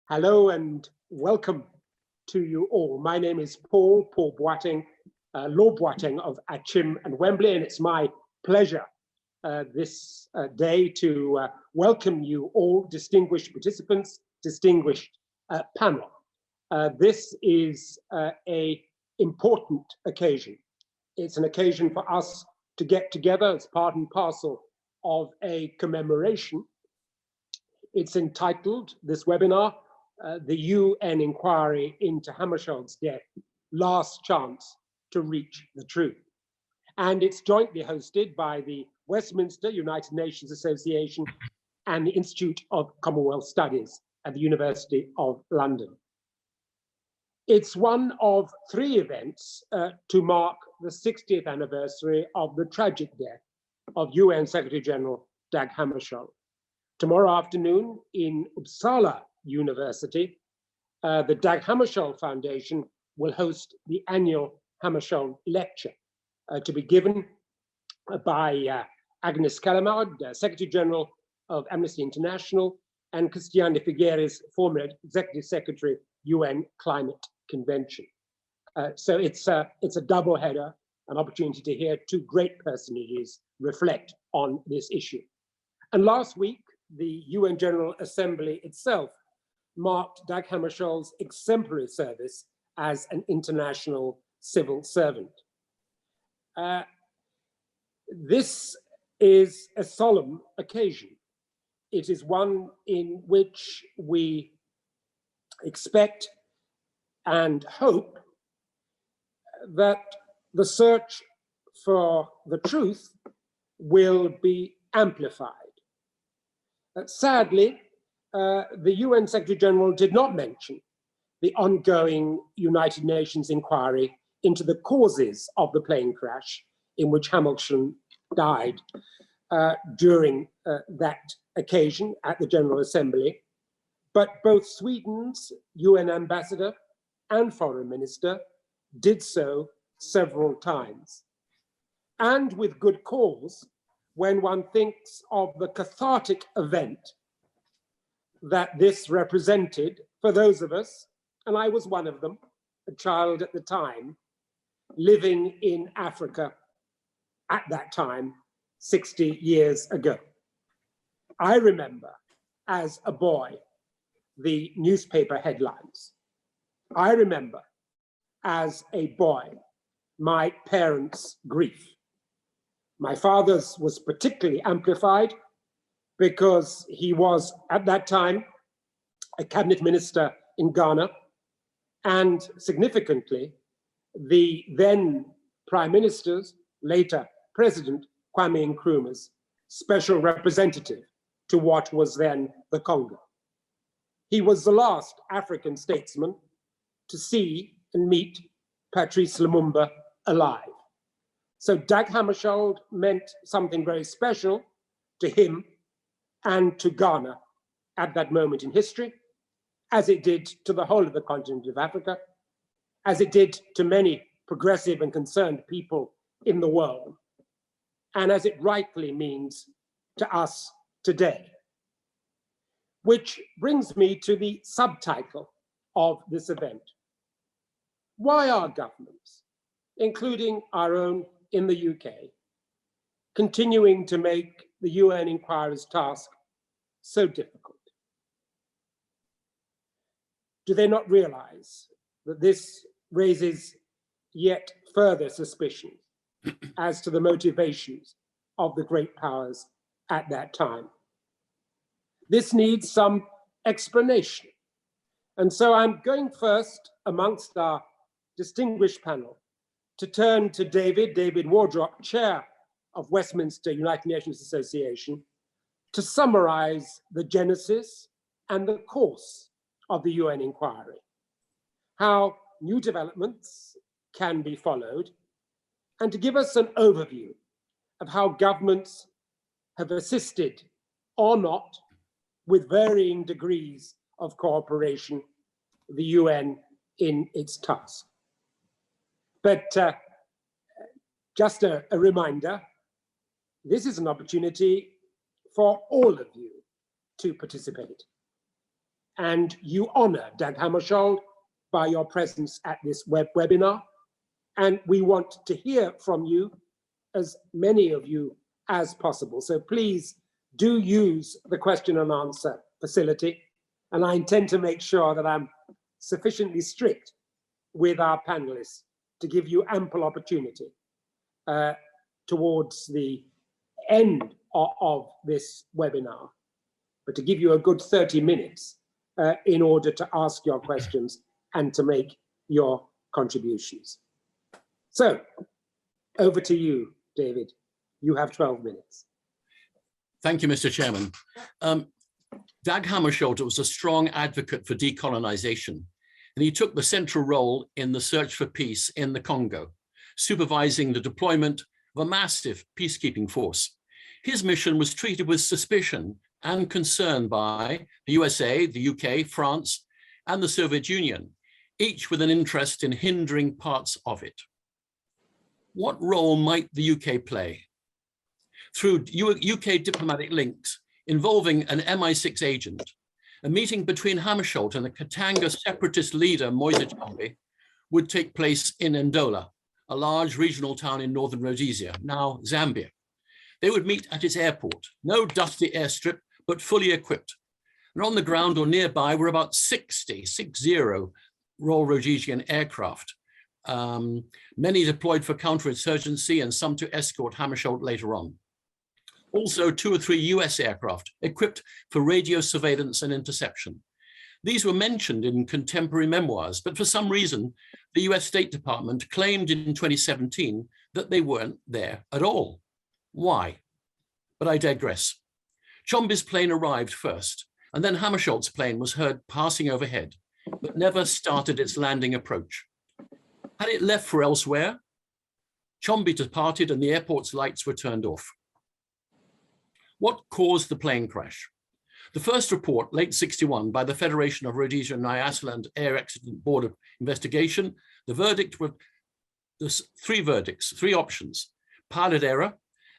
Hello and welcome to you all. My name is Paul Boateng, Lord Boateng of Achim and Wembley, and it's my pleasure this day to welcome you all, distinguished participants, distinguished panel. This is an important occasion. It's an occasion for us to get together as part and parcel of a commemoration. It's entitled, this webinar, the UN inquiry into Hammarskjöld's death, Last Chance to Reach the Truth. And it's jointly hosted by the Westminster United Nations Association and the Institute of Commonwealth Studies at the University of London. It's one of three events to mark the 60th anniversary of the tragic death of UN Secretary General Dag Hammarskjöld. Tomorrow afternoon in Uppsala University, the Dag Hammarskjöld Foundation will host the annual Hammarskjöld Lecture to be given by Agnes Callamard, Secretary General of Amnesty International, and Christiane Figueres, former Executive Secretary, UN Climate Convention. So it's a double header, an opportunity to hear two great personalities reflect on this issue. And last week, the UN General Assembly itself marked Dag Hammarskjöld's exemplary service as an international civil servant. This is a solemn occasion. It is one in which we expect and hope that the search for the truth will be amplified. Sadly, the UN Secretary General did not mention the ongoing United Nations inquiry into the causes of the plane crash in which Hammarskjöld died during that occasion at the General Assembly. But both Sweden's UN ambassador and foreign minister did so several times. And with good cause, when one thinks of the cathartic event that this represented for those of us, and I was one of them, a child at the time, living in Africa at that time, 60 years ago. I remember as a boy the newspaper headlines. I remember as a boy my parents' grief. My father's was particularly amplified because he was, at that time, a cabinet minister in Ghana, and significantly, the then Prime Minister's, later President Kwame Nkrumah's special representative to what was then the Congo. He was the last African statesman to see and meet Patrice Lumumba alive. So Dag Hammarskjöld meant something very special to him and to Ghana at that moment in history, as it did to the whole of the continent of Africa, as it did to many progressive and concerned people in the world, and as it rightly means to us today. Which brings me to the subtitle of this event. Why are governments, including our own in the UK, continuing to make the UN inquiry's task so difficult? Do they not realize that this raises yet further suspicion as to the motivations of the great powers at that time? This needs some explanation. And so I'm going first amongst our distinguished panel to turn to David Wardrop, Chair of Westminster United Nations Association, to summarize the genesis and the course of the UN inquiry, how new developments can be followed, and to give us an overview of how governments have assisted or not, with varying degrees of cooperation, the UN in its task. But just a reminder, this is an opportunity for all of you to participate. and you honor Dag Hammarskjöld by your presence at this webinar. And we want to hear from you, as many of you as possible. So please do use the question and answer facility. And I intend to make sure that I'm sufficiently strict with our panelists to give you ample opportunity towards the end of this webinar, but to give you a good 30 minutes in order to ask your questions and to make your contributions. So over to you, David. You have 12 minutes. Thank you, Mr. Chairman. Dag Hammarskjöld was a strong advocate for decolonization, and he took the central role in the search for peace in the Congo, supervising the deployment of a massive peacekeeping force. His mission was treated with suspicion and concern by the USA, the UK, France, and the Soviet Union, each with an interest in hindering parts of it. What role might the UK play? Through UK diplomatic links involving an MI6 agent, a meeting between Hammarskjöld and the Katanga separatist leader Moise Tshombe would take place in Ndola, a large regional town in northern Rhodesia, now Zambia. They would meet at its airport, no dusty airstrip, but fully equipped. And on the ground or nearby were about 60 Royal Rhodesian aircraft, many deployed for counterinsurgency and some to escort Hammarskjöld later on. Also 2 or 3 US aircraft equipped for radio surveillance and interception. These were mentioned in contemporary memoirs, but for some reason, the US State Department claimed in 2017 that they weren't there at all. Why? But I digress. Tshombe's plane arrived first, and then Hammarskjöld's plane was heard passing overhead, but never started its landing approach. Had it left for elsewhere? Tshombe departed and the airport's lights were turned off. What caused the plane crash? The first report, late 61, by the Federation of Rhodesia and Nyasaland Air Accident Board of Investigation, the verdict were three options: pilot error,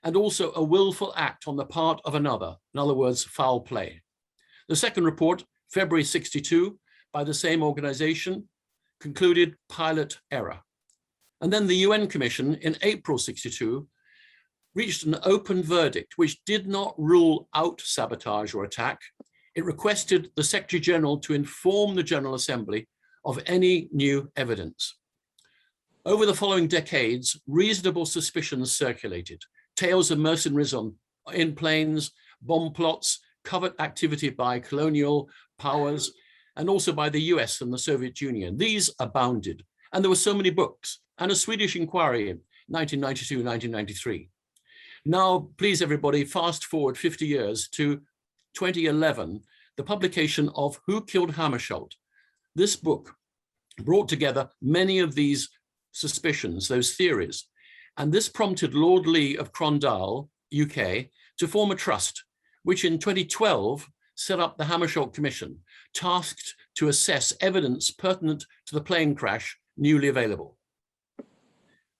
and also a willful act on the part of another, in other words, foul play. The second report, February 62, by the same organization, concluded pilot error. And then the UN Commission in April 62 reached an open verdict which did not rule out sabotage or attack. It requested the Secretary General to inform the General Assembly of any new evidence. Over the following decades, reasonable suspicions circulated. Tales of mercenaries in planes, bomb plots, covert activity by colonial powers, and also by the US and the Soviet Union. These abounded, and there were so many books, and a Swedish inquiry in 1992, 1993. Now, please everybody, fast forward 50 years to 2011, the publication of Who Killed Hammarskjöld? This book brought together many of these suspicions, those theories, and this prompted Lord Lee of Crondall, UK, to form a trust, which in 2012 set up the Hammarskjöld Commission, tasked to assess evidence pertinent to the plane crash newly available.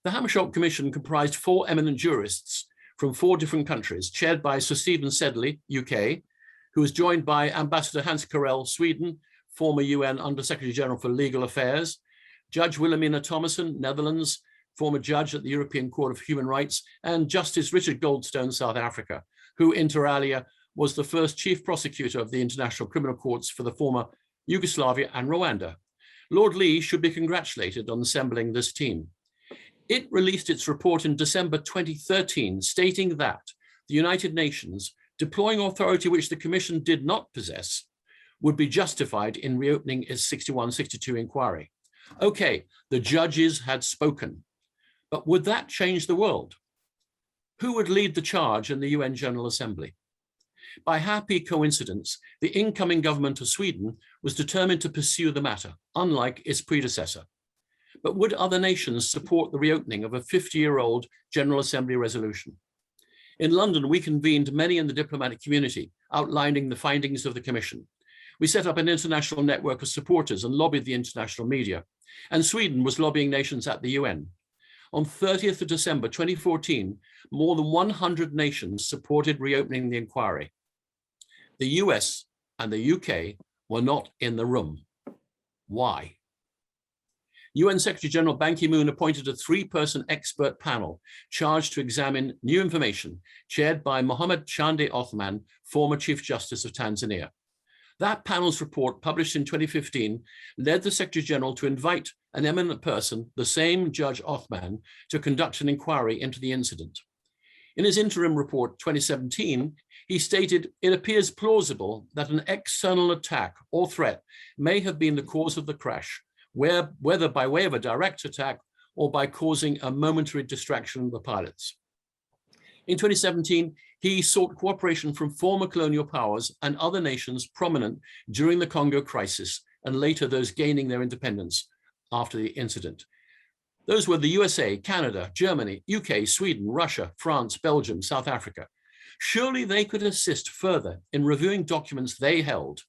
The Hammarskjöld Commission comprised 4 eminent jurists from 4 different countries, chaired by Sir Stephen Sedley, UK, who was joined by Ambassador Hans Corell, Sweden, former UN Under-Secretary General for Legal Affairs, Judge Wilhelmina Thomason, Netherlands, former judge at the European Court of Human Rights, and Justice Richard Goldstone, South Africa, who inter alia was the first chief prosecutor of the International Criminal Courts for the former Yugoslavia and Rwanda. Lord Lee should be congratulated on assembling this team. It released its report in December 2013, stating that the United Nations, deploying authority which the Commission did not possess, would be justified in reopening its 61-62 inquiry. Okay, the judges had spoken, but would that change the world? Who would lead the charge in the UN General Assembly? By happy coincidence, the incoming government of Sweden was determined to pursue the matter, unlike its predecessor. But would other nations support the reopening of a 50-year-old General Assembly resolution? In London, we convened many in the diplomatic community, outlining the findings of the Commission. We set up an international network of supporters and lobbied the international media. And Sweden was lobbying nations at the UN. On 30th of December 2014, more than 100 nations supported reopening the inquiry. The US and the UK were not in the room. Why? UN Secretary General Ban Ki-moon appointed a 3-person expert panel charged to examine new information, chaired by Mohamed Chande Othman, former Chief Justice of Tanzania. That panel's report, published in 2015, led the Secretary General to invite an eminent person, the same Judge Othman, to conduct an inquiry into the incident. In his interim report 2017, he stated, "It appears plausible that an external attack or threat may have been the cause of the crash, whether by way of a direct attack or by causing a momentary distraction of the pilots." In 2017, he sought cooperation from former colonial powers and other nations prominent during the Congo crisis, and later those gaining their independence after the incident. Those were the USA, Canada, Germany, UK, Sweden, Russia, France, Belgium, South Africa. Surely they could assist further in reviewing documents they held.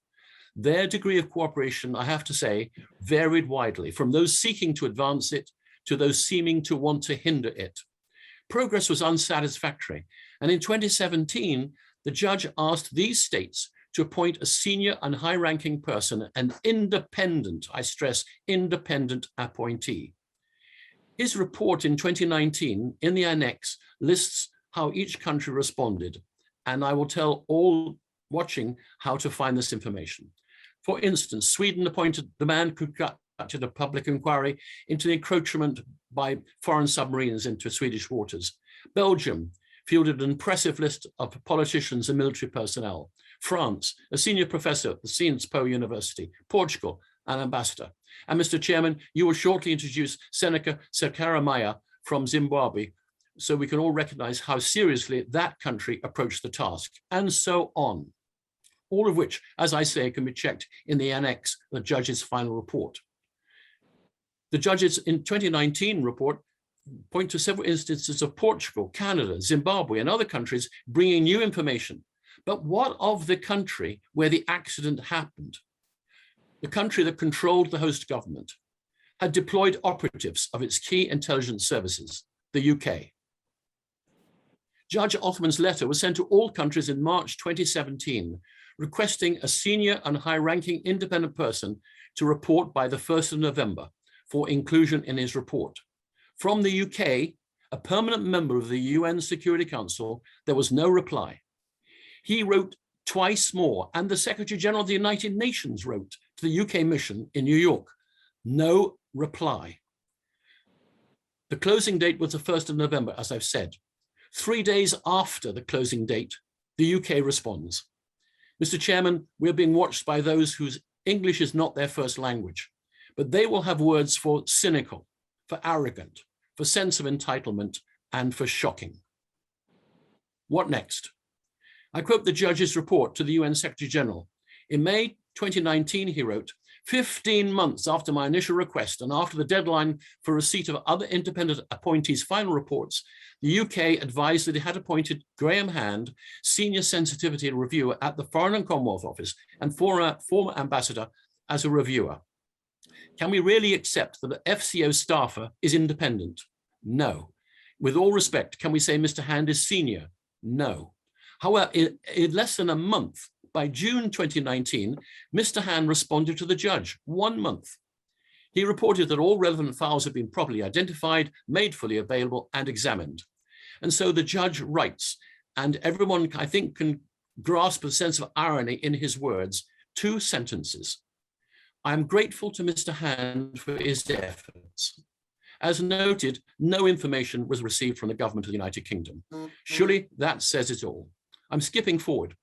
Their degree of cooperation, I have to say, varied widely, from those seeking to advance it to those seeming to want to hinder it. Progress was unsatisfactory, and in 2017, the judge asked these states to appoint a senior and high-ranking person, an independent, I stress, independent appointee. His report in 2019 in the annex lists how each country responded, and I will tell all watching how to find this information. For instance, Sweden appointed the man who conducted a public inquiry into the encroachment by foreign submarines into Swedish waters. Belgium fielded an impressive list of politicians and military personnel. France, a senior professor at the Sciences Po University. Portugal, an ambassador. And Mr. Chairman, you will shortly introduce Seneca Sekaramaya from Zimbabwe, so we can all recognize how seriously that country approached the task, and so on. All of which, as I say, can be checked in the annex, the judge's final report. The judges in 2019 report point to several instances of Portugal, Canada, Zimbabwe, and other countries bringing new information. But what of the country where the accident happened? The country that controlled the host government had deployed operatives of its key intelligence services, the UK. Judge Othman's letter was sent to all countries in March 2017, requesting a senior and high-ranking independent person to report by the 1st of November for inclusion in his report. From the UK, a permanent member of the UN Security Council, there was no reply. He wrote twice more, and the Secretary General of the United Nations wrote to the UK mission in New York. No reply. The closing date was the 1st of November, as I've said. 3 days after the closing date, the UK responds. Mr. Chairman, we're being watched by those whose English is not their first language, but they will have words for cynical, for arrogant, for sense of entitlement, and for shocking. What next? I quote the judge's report to the UN Secretary General. In May 2019, he wrote, 15 months after my initial request and after the deadline for receipt of other independent appointees' final reports, the UK advised that it had appointed Graham Hand, Senior Sensitivity Reviewer at the Foreign and Commonwealth Office, and former ambassador as a reviewer. Can we really accept that the FCO staffer is independent? No. With all respect, can we say Mr. Hand is senior? No. However, in less than a month, by June 2019, Mr. Hand responded to the judge, 1 month. He reported that all relevant files had been properly identified, made fully available, and examined. And so the judge writes, and everyone, I think, can grasp a sense of irony in his words, 2 sentences. I am grateful to Mr. Hand for his efforts. As noted, no information was received from the government of the United Kingdom. Surely that says it all. I'm skipping forward.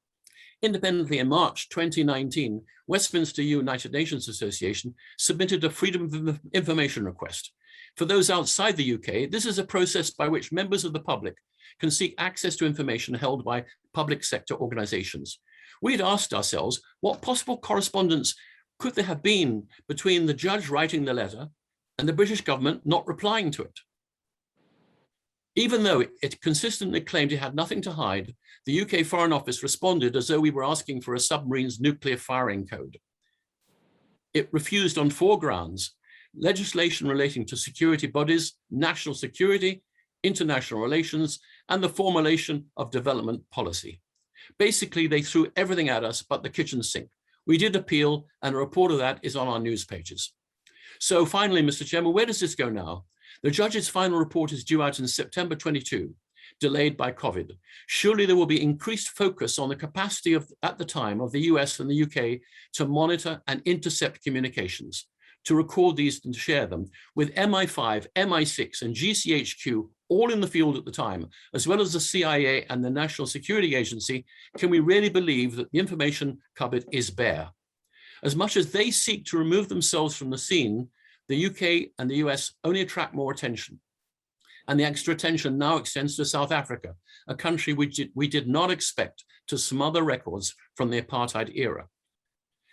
Independently, in March 2019, Westminster United Nations Association submitted a Freedom of Information request. For those outside the UK, this is a process by which members of the public can seek access to information held by public sector organizations. We'd asked ourselves, what possible correspondence could there have been between the judge writing the letter and the British government not replying to it? Even though it consistently claimed it had nothing to hide, the UK Foreign Office responded as though we were asking for a submarine's nuclear firing code. It refused on 4 grounds: legislation relating to security bodies, national security, international relations, and the formulation of development policy. Basically, they threw everything at us but the kitchen sink. We did appeal, and a report of that is on our news pages. So finally, Mr. Chairman, where does this go now? The judge's final report is due out in September 22, delayed by COVID. Surely there will be increased focus on the capacity at the time of the US and the UK to monitor and intercept communications, to record these and share them with MI5, MI6 and GCHQ all in the field at the time, as well as the CIA and the National Security Agency. Can we really believe that the information cupboard is bare? As much as they seek to remove themselves from the scene, the UK and the US only attract more attention. And the extra attention now extends to South Africa, a country which we did not expect to smother records from the apartheid era.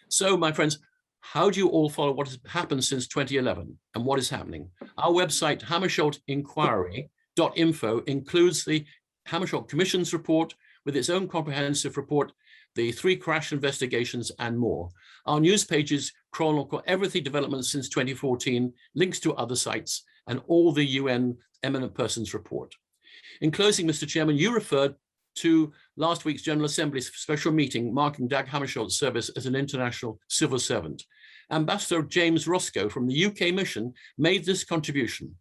So, my friends, how do you all follow what has happened since 2011 and what is happening? Our website, hammarskjöldinquiry.info, includes the Hammarskjöld Commission's report with its own comprehensive report, the 3 crash investigations and more. Our news pages chronicle everything developments since 2014, links to other sites, and all the UN Eminent Persons report. In closing, Mr. Chairman, you referred to last week's General Assembly's special meeting marking Dag Hammarskjöld's service as an international civil servant. Ambassador James Roscoe from the UK mission made this contribution.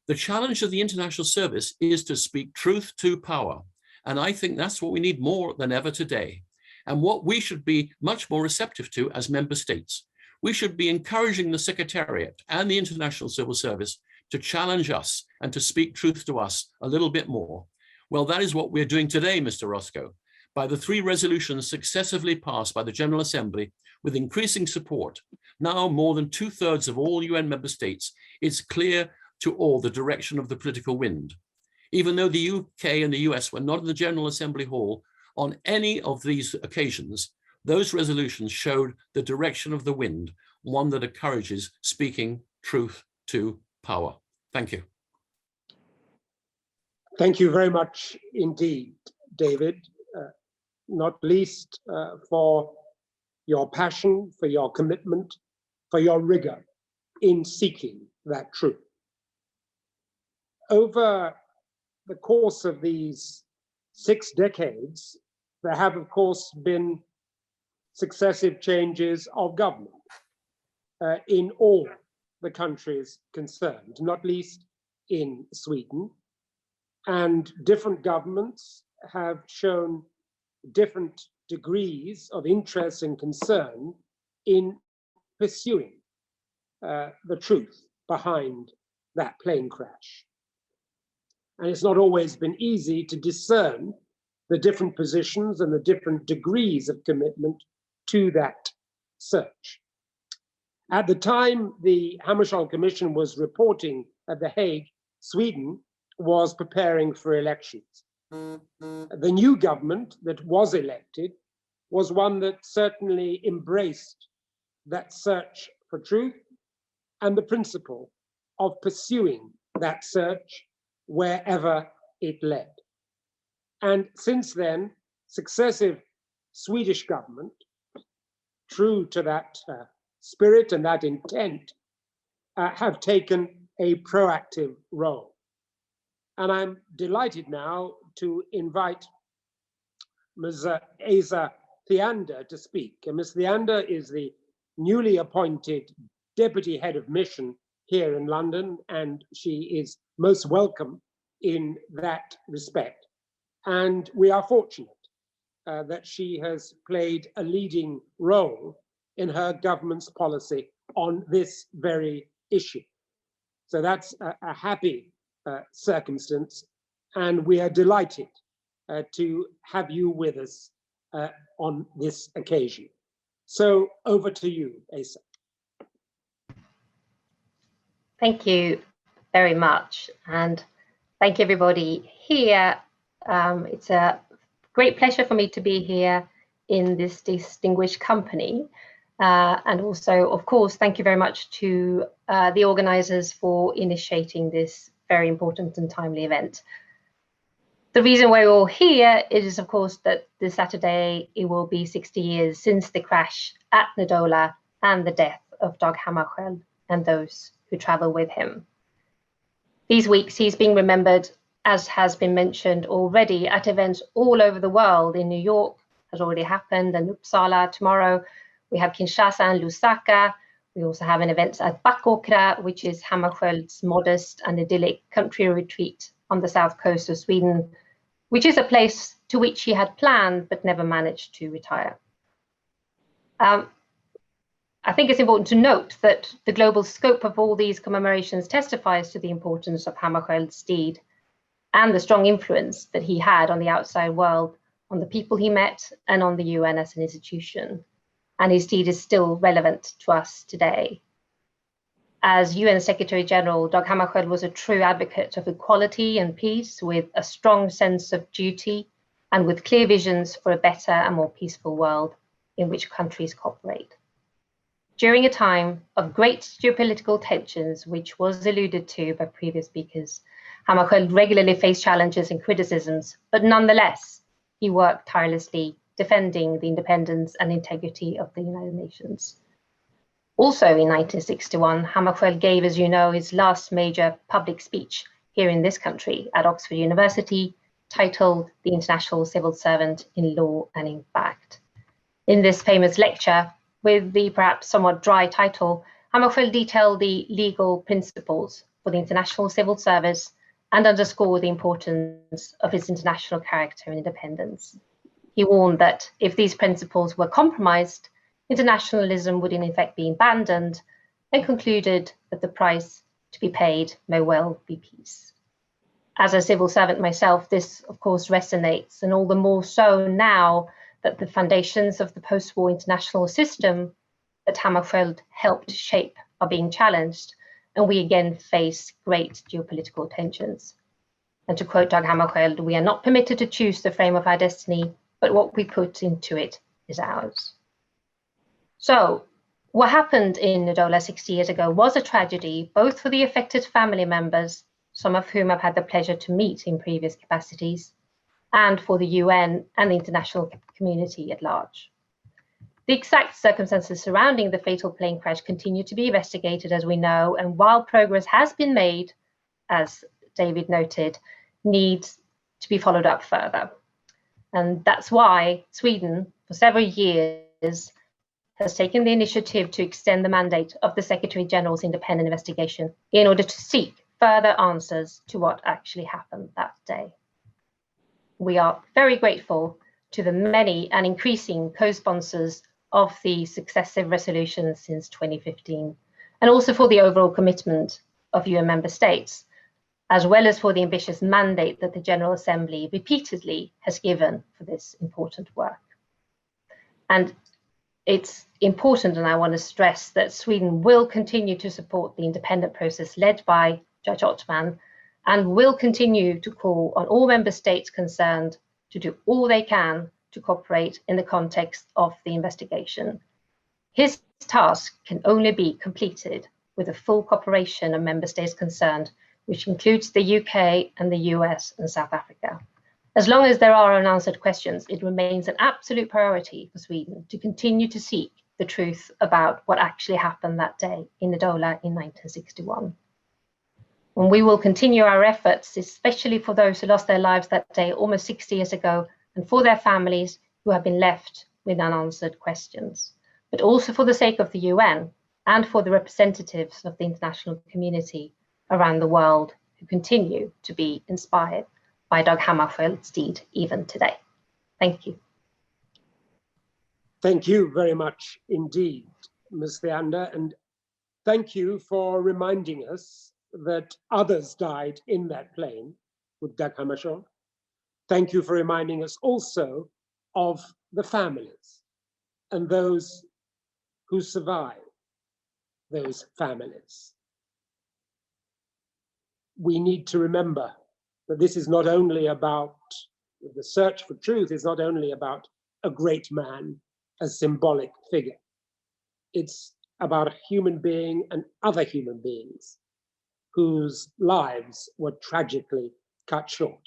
The challenge of the international service is to speak truth to power. And I think that's what we need more than ever today, and what we should be much more receptive to as member states. We should be encouraging the Secretariat and the International Civil Service to challenge us and to speak truth to us a little bit more. Well, that is what we're doing today, Mr. Roscoe. By the 3 resolutions successively passed by the General Assembly with increasing support, now more than 2/3 of all UN member states, it's clear to all the direction of the political wind. Even though the UK and the US were not in the General Assembly Hall on any of these occasions, those resolutions showed the direction of the wind, one that encourages speaking truth to power. Thank you. Thank you very much indeed, David, not least for your passion, for your commitment, for your rigor in seeking that truth. Over the course of these 6 decades, there have, of course, been successive changes of government in all the countries concerned, not least in Sweden. And different governments have shown different degrees of interest and concern in pursuing the truth behind that plane crash. And it's not always been easy to discern the different positions and the different degrees of commitment to that search. At the time the Hammarskjöld Commission was reporting at The Hague, Sweden was preparing for elections. The new government that was elected was one that certainly embraced that search for truth and the principle of pursuing that search wherever it led. And since then, successive Swedish government, true to that spirit and that intent, have taken a proactive role. And I'm delighted now to invite Ms. Asa Theander to speak. And Ms. Theander is the newly appointed Deputy Head of Mission here in London, and she is most welcome in that respect. And we are fortunate that she has played a leading role in her government's policy on this very issue. So that's a happy circumstance, and we are delighted to have you with us on this occasion. So over to you, Asa. Thank you very much, and thank you everybody here. It's a great pleasure for me to be here in this distinguished company. And also, of course, thank you very much to the organizers for initiating this very important and timely event. The reason why we're all here is, of course, that this Saturday it will be 60 years since the crash at Ndola and the death of Dag Hammarskjöld and those who travel with him. These weeks he's being remembered, as has been mentioned already, at events all over the world. In New York has already happened, and Uppsala tomorrow We have Kinshasa and Lusaka. We also have an event at Bakåkra, which is Hammarskjöld's modest and idyllic country retreat on the south coast of Sweden, which is a place to which he had planned but never managed to retire. I think it's important to note that the global scope of all these commemorations testifies to the importance of Hammarskjöld's deed and the strong influence that he had on the outside world, on the people he met, and on the UN as an institution. And his deed is still relevant to us today. As UN Secretary General, Dag Hammarskjöld was a true advocate of equality and peace, with a strong sense of duty and with clear visions for a better and more peaceful world in which countries cooperate. During a time of great geopolitical tensions, which was alluded to by previous speakers, Hammarskjöld regularly faced challenges and criticisms, but nonetheless, he worked tirelessly defending the independence and integrity of the United Nations. Also in 1961, Hammarskjöld gave, as you know, his last major public speech here in this country at Oxford University, titled The International Civil Servant in Law and in Fact. In this famous lecture, with the perhaps somewhat dry title, Hammarskjöld detailed the legal principles for the international civil service and underscored the importance of its international character and independence. He warned that if these principles were compromised, internationalism would in effect be abandoned, and concluded that the price to be paid may well be peace. As a civil servant myself, this of course resonates, and all the more so now that the foundations of the post-war international system that Hammarskjöld helped shape are being challenged, and we again face great geopolitical tensions. And to quote Dag Hammarskjöld, we are not permitted to choose the frame of our destiny, but what we put into it is ours. So, what happened in Ndola 60 years ago was a tragedy, both for the affected family members, some of whom I've had the pleasure to meet in previous capacities, and for the UN and the international community at large. The exact circumstances surrounding the fatal plane crash continue to be investigated, as we know, and while progress has been made, as David noted, needs to be followed up further. And that's why Sweden, for several years, has taken the initiative to extend the mandate of the Secretary General's independent investigation in order to seek further answers to what actually happened that day. We are very grateful to the many and increasing co-sponsors of the successive resolutions since 2015, and also for the overall commitment of UN member states, as well as for the ambitious mandate that the General Assembly repeatedly has given for this important work. And it's important, and I want to stress, that Sweden will continue to support the independent process led by Judge Ottman, and will continue to call on all member states concerned to do all they can to cooperate in the context of the investigation. His task can only be completed with the full cooperation of member states concerned, which includes the UK and the US and South Africa. As long as there are unanswered questions, it remains an absolute priority for Sweden to continue to seek the truth about what actually happened that day in Ndola in 1961. And we will continue our efforts, especially for those who lost their lives that day almost 60 years ago, and for their families who have been left with unanswered questions, but also for the sake of the UN and for the representatives of the international community around the world who continue to be inspired by Dag Hammarskjöld's deed even today. Thank you. Thank you very much indeed, Ms. Theander, and thank you for reminding us that others died in that plane with Dag Hammarskjöld. Thank you for reminding us also of the families and those who survived those families. We need to remember that this is not only about the search for truth, is not only about a great man, a symbolic figure. It's about a human being and other human beings whose lives were tragically cut short.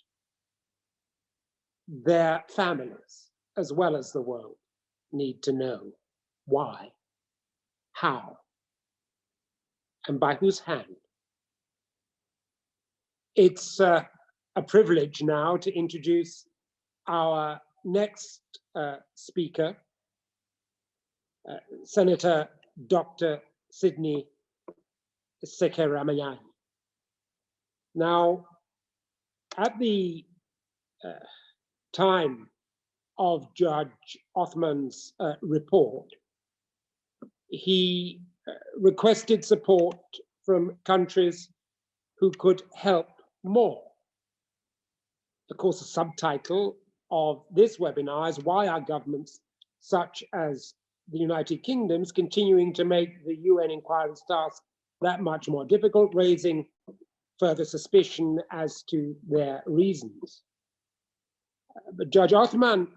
Their families, as well as the world, need to know why, how, and by whose hand. It's a privilege now to introduce our next speaker, Senator Dr. Sidney Sekeramanyani. Now, at the time of Judge Othman's report, he requested support from countries who could help more. Of course, the subtitle of this webinar is why are governments such as the United Kingdom's continuing to make the UN inquiry's task that much more difficult, raising further suspicion as to their reasons. But Judge Othman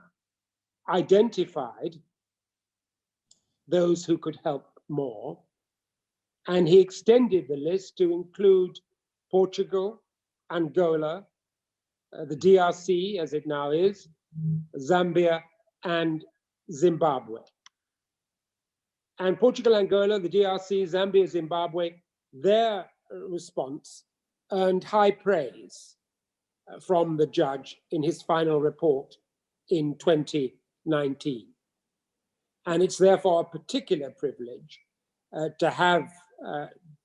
identified those who could help more, and he extended the list to include Portugal, Angola, the DRC as it now is, Zambia, and Zimbabwe. And Portugal, Angola, the DRC, Zambia, Zimbabwe, their response earned high praise from the judge in his final report in 2019. And it's therefore a particular privilege to have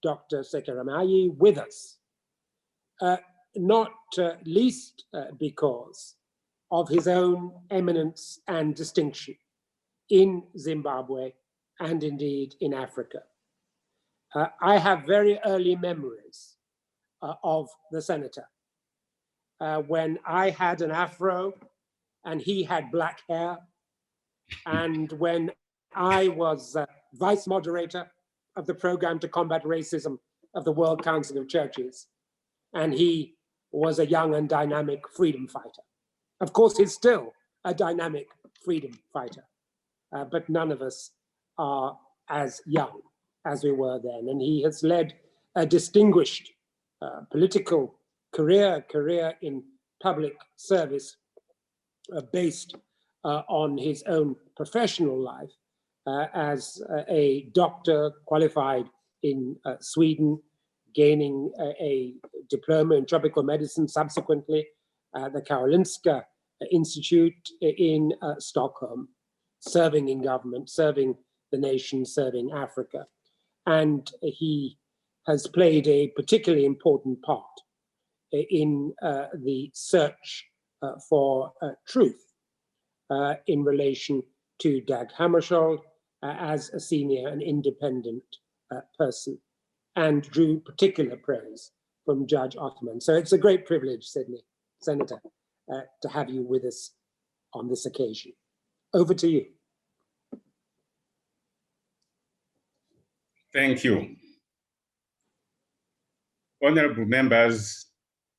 Dr. Sekeramanyani with us, not least because of his own eminence and distinction in Zimbabwe and indeed in Africa. I have very early memories of the senator when I had an afro and he had black hair, and when I was vice moderator of the program to combat racism of the World Council of Churches, and he was a young and dynamic freedom fighter. Of course, he's still a dynamic freedom fighter, but none of us are as young as we were then. And he has led a distinguished political career in public service based on his own professional life as a doctor qualified in Sweden, gaining a diploma in tropical medicine subsequently at the Karolinska Institute in Stockholm, serving in government, serving the nation, serving Africa. And he has played a particularly important part in the search for truth in relation to Dag Hammarskjöld as a senior and independent person, and drew particular praise from Judge Othman. So it's a great privilege, Sydney, Senator, to have you with us on this occasion. Over to you. Thank you. Honorable members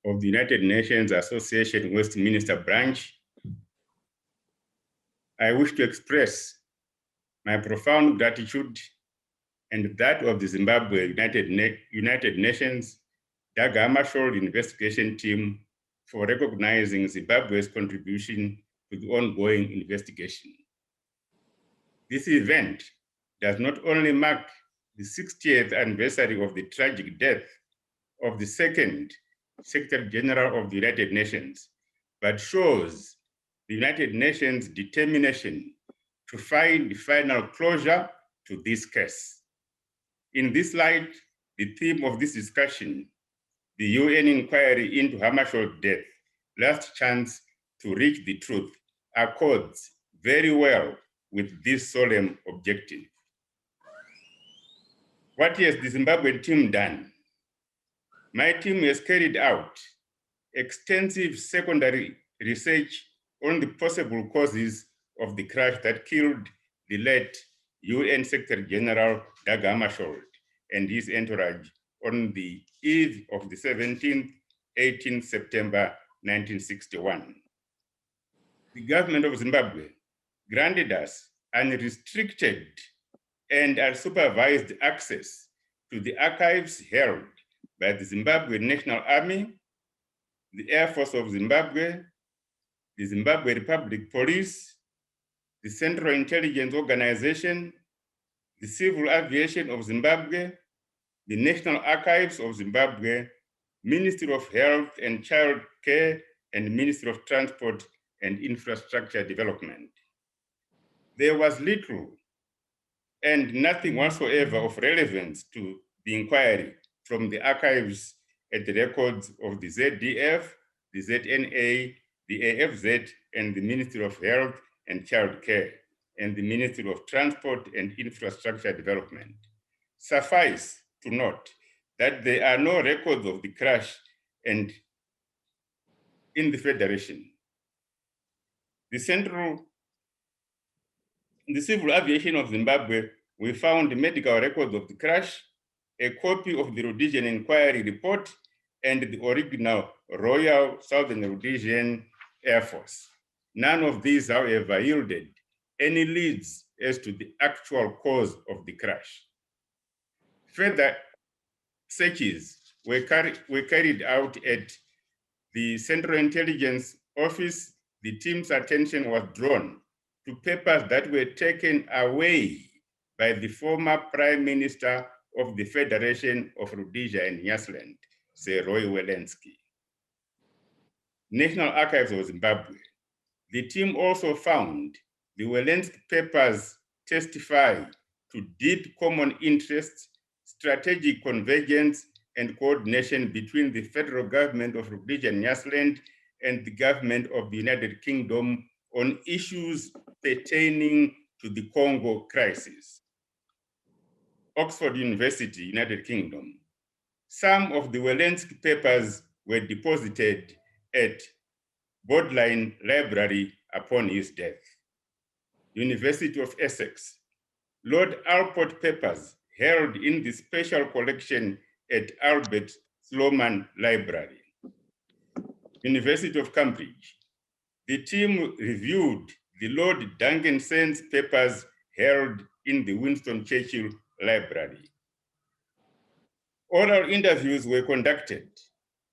of the United Nations Association Westminster Branch, I wish to express my profound gratitude and that of the Zimbabwe United Nations Dag Hammarskjöld investigation team for recognizing Zimbabwe's contribution to the ongoing investigation. This event does not only mark the 60th anniversary of the tragic death of the second Secretary General of the United Nations, but shows the United Nations' determination to find final closure to this case. In this light, the theme of this discussion, the UN inquiry into Hammarskjöld's death, last chance to reach the truth, accords very well with this solemn objective. What has the Zimbabwean team done? My team has carried out extensive secondary research on the possible causes of the crash that killed the late UN Secretary General Dag Hammarskjöld and his entourage on the eve of the 18th September 1961. The government of Zimbabwe granted us unrestricted and unsupervised access to the archives held by the Zimbabwe National Army, the Air Force of Zimbabwe, the Zimbabwe Republic Police, the Central Intelligence Organization, the Civil Aviation of Zimbabwe, the National Archives of Zimbabwe, Ministry of Health and Child Care, and Ministry of Transport and Infrastructure Development. There was little and nothing whatsoever of relevance to the inquiry from the archives at the records of the ZDF, the ZNA, the AFZ, and the Ministry of Health and Child Care, and the Ministry of Transport and Infrastructure Development. Suffice to note that there are no records of the crash and in the Federation. The Civil Aviation of Zimbabwe, we found medical records of the crash, a copy of the Rhodesian Inquiry report, and the original Royal Southern Rhodesian Air Force. None of these, however, yielded any leads as to the actual cause of the crash. Further searches were carried out at the Central Intelligence Office. The team's attention was drawn to papers that were taken away by the former Prime Minister of the Federation of Rhodesia and Nyasaland, Sir Roy Welensky. National Archives of Zimbabwe. The team also found the Welensky papers testify to deep common interests, strategic convergence, and coordination between the federal government of Rhodesia and Nyasaland and the government of the United Kingdom on issues pertaining to the Congo crisis. Oxford University, United Kingdom. Some of the Welensky papers were deposited at Bodleian Library upon his death. University of Essex. Lord Alport papers held in the special collection at Albert Sloman Library. University of Cambridge. The team reviewed the Lord Duncanson's papers held in the Winston Churchill Library. Oral interviews were conducted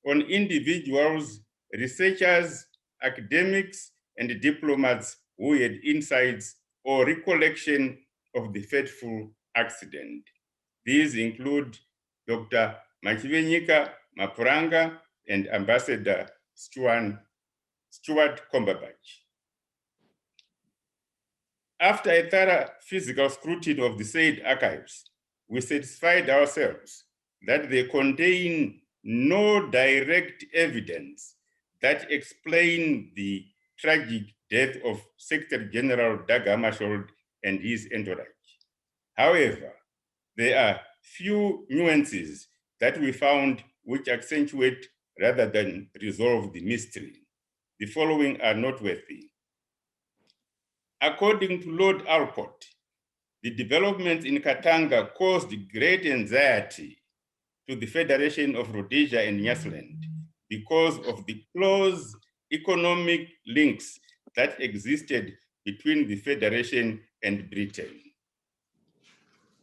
on individuals, researchers, academics, and diplomats who had insights or recollection of the fateful accident. These include Dr. Machivenyika Mapuranga and Ambassador Stuart Cumberbatch. After a thorough physical scrutiny of the said archives, we satisfied ourselves that they contain no direct evidence that explain the tragic death of Secretary General Dag Hammarskjöld and his entourage. However, there are few nuances that we found which accentuate rather than resolve the mystery. The following are noteworthy. According to Lord Alport, the developments in Katanga caused great anxiety to the Federation of Rhodesia and Nyasaland because of the close economic links that existed between the Federation and Britain.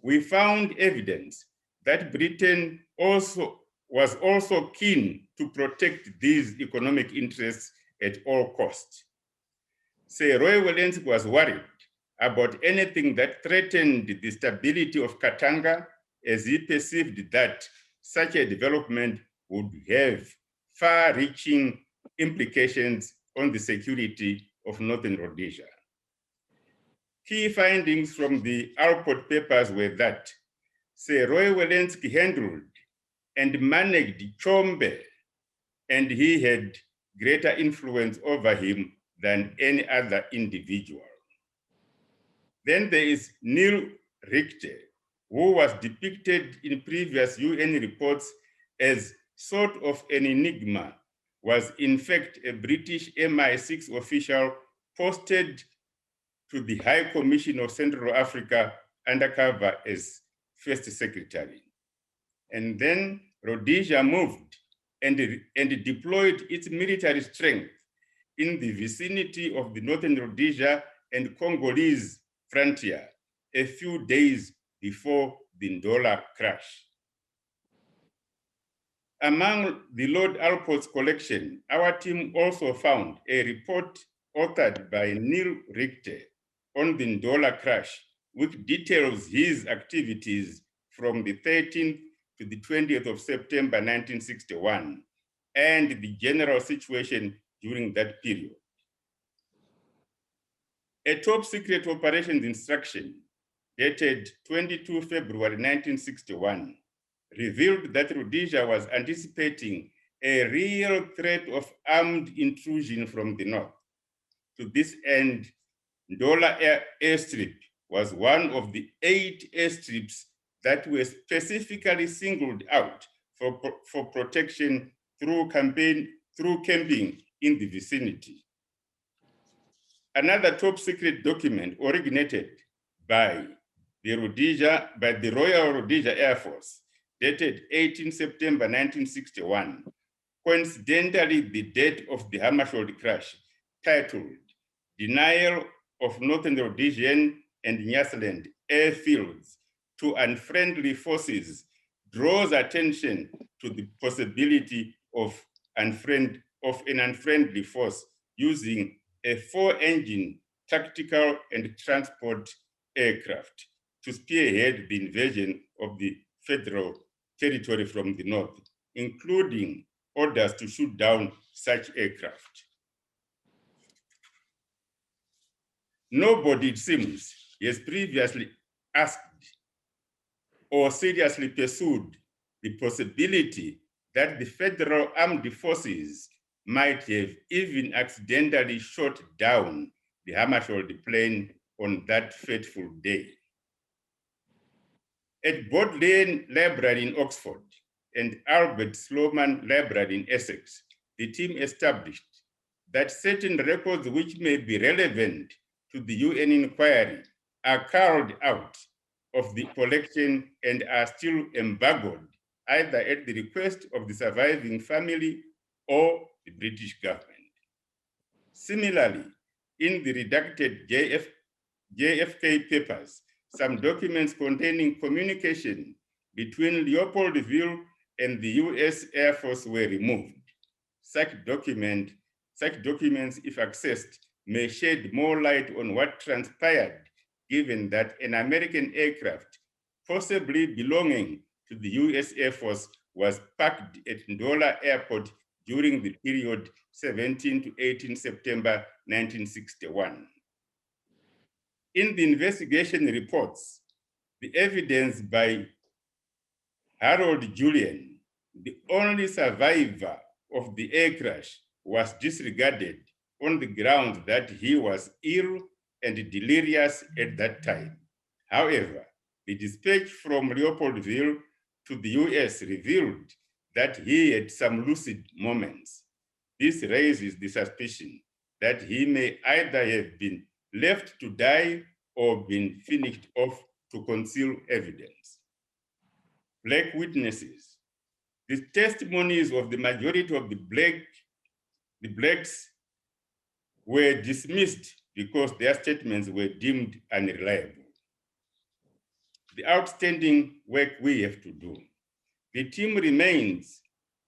We found evidence that Britain was also keen to protect these economic interests at all costs. Sir Roy Welensky was worried about anything that threatened the stability of Katanga, as he perceived that such a development would have far-reaching implications on the security of Northern Rhodesia. Key findings from the Alport papers were that Sir Roy Welensky handled and managed Chombe, and he had greater influence over him than any other individual. Then there is Neil Richter, who was depicted in previous UN reports as sort of an enigma, was in fact a British MI6 official posted to the High Commission of Central Africa undercover as First Secretary. And then Rhodesia moved and deployed its military strength in the vicinity of the Northern Rhodesia and Congolese frontier a few days before the Ndola crash. Among the Lord Alport's collection, our team also found a report authored by Neil Richter on the Ndola crash, which details his activities from the 13th to the 20th of September 1961, and the general situation during that period. A top secret operations instruction dated 22 February 1961, revealed that Rhodesia was anticipating a real threat of armed intrusion from the north. To this end, Ndola Airstrip was one of the 8 airstrips that were specifically singled out for protection through camping in the vicinity. Another top secret document originated by the Royal Rhodesia Air Force, dated 18 September 1961, coincidentally the date of the Hammarskjöld crash, titled Denial of Northern Rhodesian and Nyasaland Airfields to Unfriendly Forces, draws attention to the possibility of an unfriendly force using a 4-engine tactical and transport aircraft to spearhead the invasion of the federal territory from the north, including orders to shoot down such aircraft. Nobody, it seems, has previously asked or seriously pursued the possibility that the federal armed forces might have even accidentally shot down the Hammarskjöld plane on that fateful day. At Bodleian Library in Oxford and Albert Sloman Library in Essex, the team established that certain records which may be relevant to the UN inquiry are carved out of the collection and are still embargoed, either at the request of the surviving family or the British government. Similarly, in the redacted JFK papers, some documents containing communication between Leopoldville and the US Air Force were removed. Such documents, if accessed, may shed more light on what transpired, given that an American aircraft, possibly belonging to the US Air Force, was parked at Ndola Airport during the period 17 to 18 September 1961. In the investigation reports, the evidence by Harold Julian, the only survivor of the air crash, was disregarded on the grounds that he was ill and delirious at that time. However, the dispatch from Leopoldville to the US revealed that he had some lucid moments. This raises the suspicion that he may either have been left to die or been finished off to conceal evidence. Black witnesses. The testimonies of the majority of the blacks were dismissed because their statements were deemed unreliable. The outstanding work we have to do. The team remains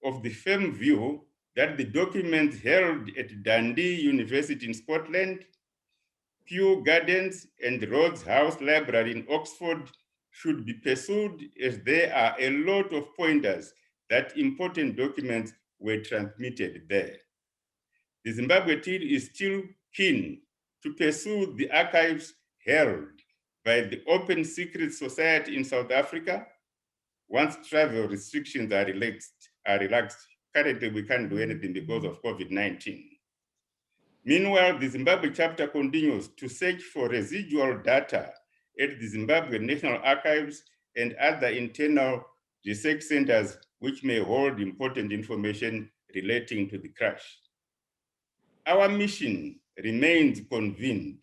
of the firm view that the documents held at Dundee University in Scotland, Kew Gardens, and Rhodes House Library in Oxford should be pursued, as there are a lot of pointers that important documents were transmitted there. The Zimbabwe team is still keen to pursue the archives held by the Open Secrets Society in South Africa once travel restrictions are relaxed. Currently, we can't do anything because of COVID-19. Meanwhile, the Zimbabwe chapter continues to search for residual data at the Zimbabwe National Archives and other internal research centers which may hold important information relating to the crash. Our mission remains convened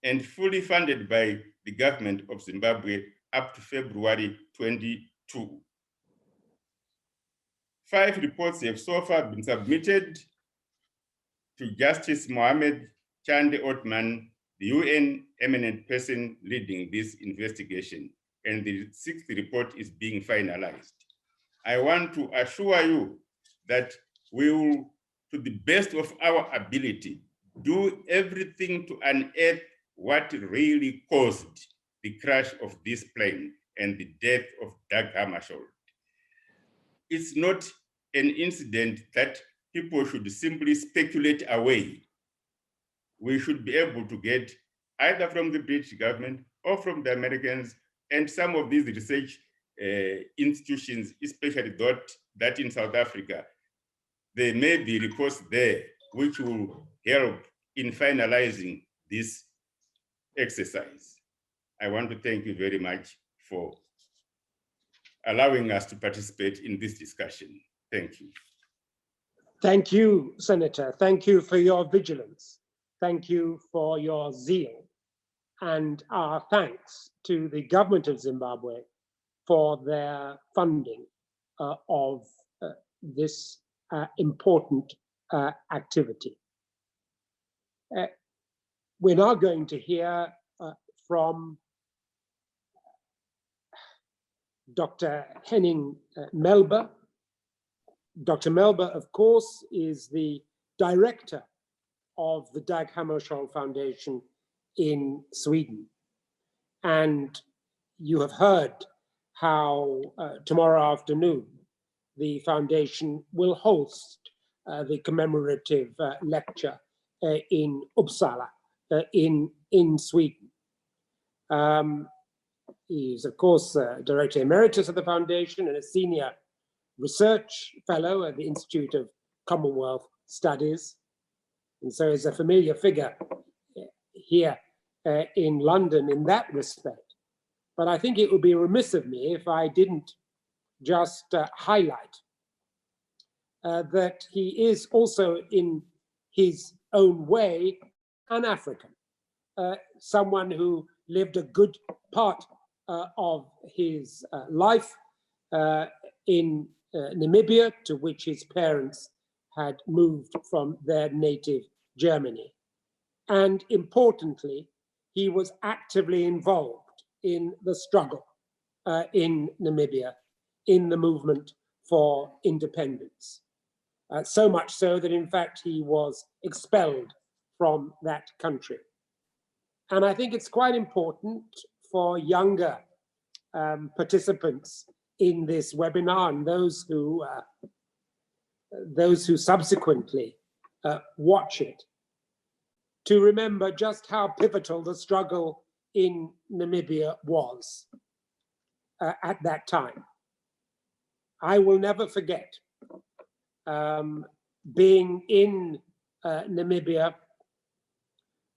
and fully funded by the government of Zimbabwe up to February 22. 5 reports have so far been submitted to Justice Mohamed Chande Othman, the UN eminent person leading this investigation, and the 6th report is being finalized. I want to assure you that we will, to the best of our ability, do everything to unearth what really caused the crash of this plane and the death of Dag Hammarskjöld. It's not an incident that people should simply speculate away. We should be able to get, either from the British government or from the Americans, and some of these research institutions, especially that in South Africa, there may be reports there which will help in finalizing this exercise. I want to thank you very much for allowing us to participate in this discussion. Thank you. Thank you, Senator. Thank you for your vigilance. Thank you for your zeal. And our thanks to the government of Zimbabwe for their funding of this important activity. We're now going to hear from Dr. Henning Melber. Dr. Melber, of course, is the director of the Dag Hammarskjöld Foundation in Sweden. And you have heard how tomorrow afternoon the foundation will host the commemorative lecture in Uppsala in Sweden. He is, of course, Director Emeritus of the Foundation and a senior research fellow at the Institute of Commonwealth Studies. And so is a familiar figure here in London in that respect. But I think it would be remiss of me if I didn't just highlight that he is also in his own way an African, someone who lived a good part of his life in Namibia, to which his parents had moved from their native Germany. And importantly, he was actively involved in the struggle in Namibia, in the movement for independence. So much so that in fact he was expelled from that country. And I think it's quite important for younger participants in this webinar and those who subsequently watch it, to remember just how pivotal the struggle in Namibia was at that time. I will never forget being in Namibia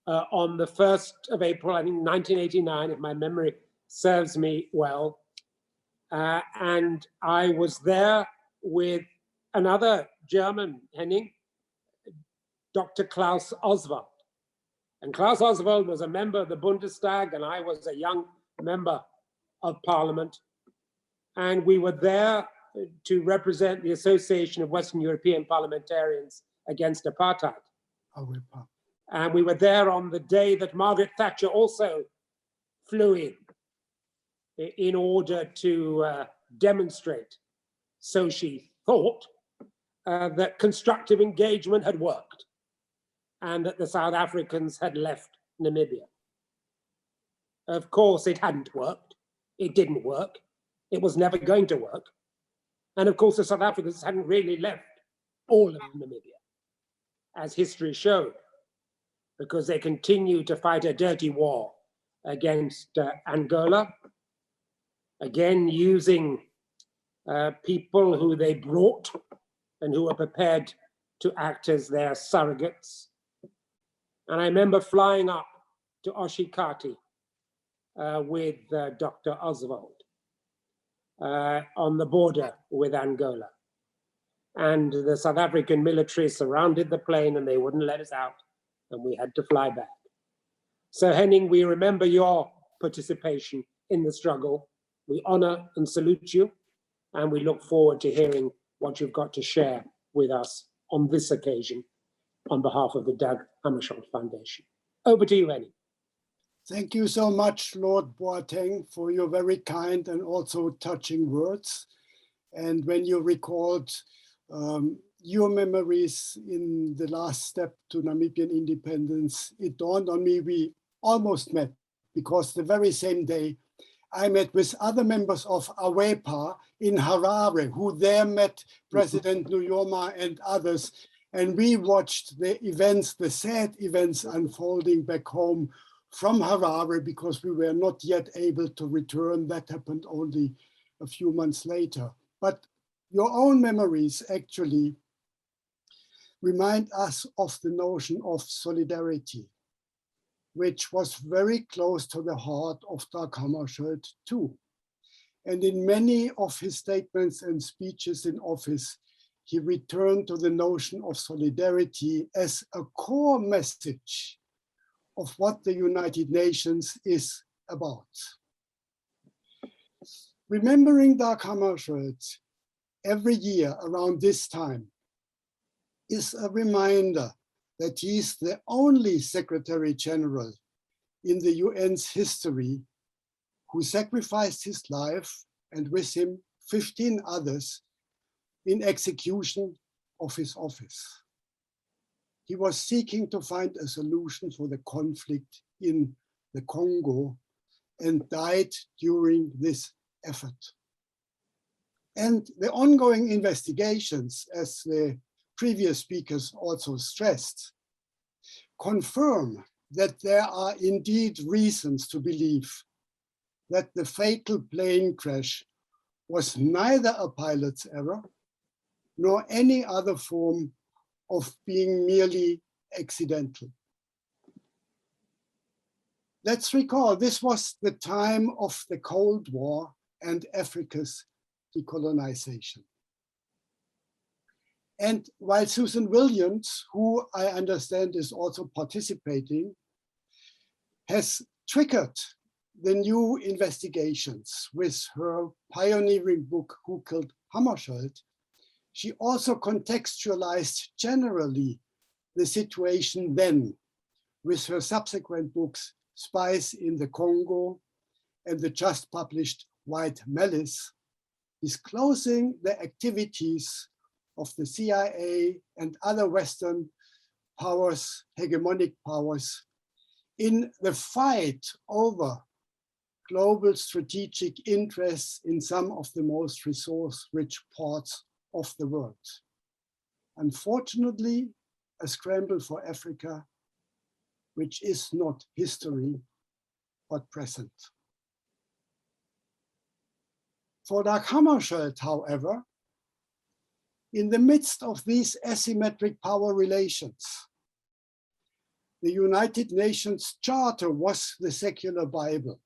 on the 1st of April, I think 1989, if my memory serves me well. And I was there with another German, Henning, Dr. Klaus Oswald. And Klaus Oswald was a member of the Bundestag, and I was a young member of parliament. And we were there to represent the Association of Western European Parliamentarians Against Apartheid. And we were there on the day that Margaret Thatcher also flew in order to demonstrate, so she thought, that constructive engagement had worked and that the South Africans had left Namibia. Of course, it hadn't worked. It didn't work. It was never going to work. And of course, the South Africans hadn't really left all of Namibia, as history showed, because they continued to fight a dirty war against Angola, again using people who they brought and who were prepared to act as their surrogates. And I remember flying up to Oshikati with Dr. Oswald on the border with Angola. And the South African military surrounded the plane and they wouldn't let us out, and we had to fly back. So Henning, we remember your participation in the struggle. We honor and salute you, and we look forward to hearing what you've got to share with us on this occasion on behalf of the Dag Hammarskjöld Foundation. Over to you, Henning. Thank you so much, Lord Boateng, for your very kind and also touching words. And when you recalled your memories in the last step to Namibian independence, it dawned on me we almost met, because the very same day I met with other members of AWEPA in Harare, who there met President Nujoma and others. And we watched the events, the sad events unfolding back home from Harare because we were not yet able to return. That happened only a few months later. But your own memories actually remind us of the notion of solidarity, which was very close to the heart of Dag Hammarskjöld too. And in many of his statements and speeches in office, he returned to the notion of solidarity as a core message of what the United Nations is about. Remembering Dag Hammarskjöld every year around this time is a reminder that he is the only Secretary General in the UN's history who sacrificed his life, and with him 15 others, in execution of his office. He was seeking to find a solution for the conflict in the Congo and died during this effort. And the ongoing investigations, as the previous speakers also stressed, confirm that there are indeed reasons to believe that the fatal plane crash was neither a pilot's error nor any other form of being merely accidental. Let's recall, this was the time of the Cold War and Africa's decolonization. And while Susan Williams, who I understand is also participating, has triggered the new investigations with her pioneering book, Who Killed Hammarskjöld, she also contextualized generally the situation then with her subsequent books, Spies in the Congo and the just published White Malice, disclosing the activities of the CIA and other Western powers, hegemonic powers, in the fight over global strategic interests in some of the most resource-rich parts of the world. Unfortunately, a scramble for Africa, which is not history, but present. For Dag Hammarskjöld, however, in the midst of these asymmetric power relations, the United Nations Charter was the secular Bible.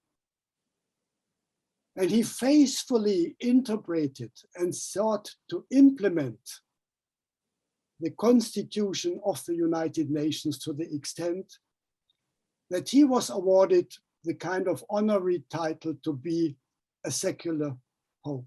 And he faithfully interpreted and sought to implement the Constitution of the United Nations to the extent that he was awarded the kind of honorary title to be a secular pope.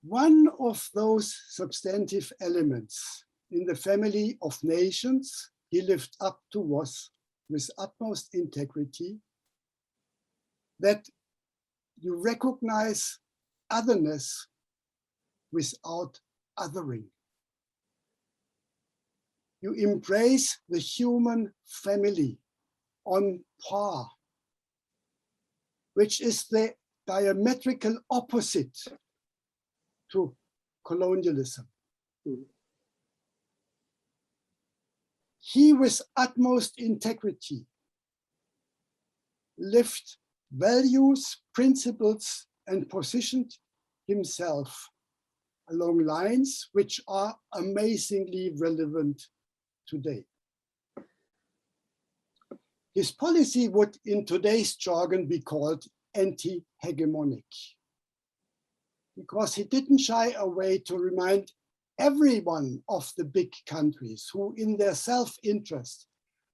One of those substantive elements in the family of nations he lived up to was, with utmost integrity, that you recognize otherness without othering. You embrace the human family on par, which is the diametrical opposite to colonialism. He, with utmost integrity, lived values, principles, and positioned himself along lines which are amazingly relevant today. His policy would, in today's jargon, be called anti-hegemonic, because he didn't shy away to remind everyone of the big countries who, in their self-interest,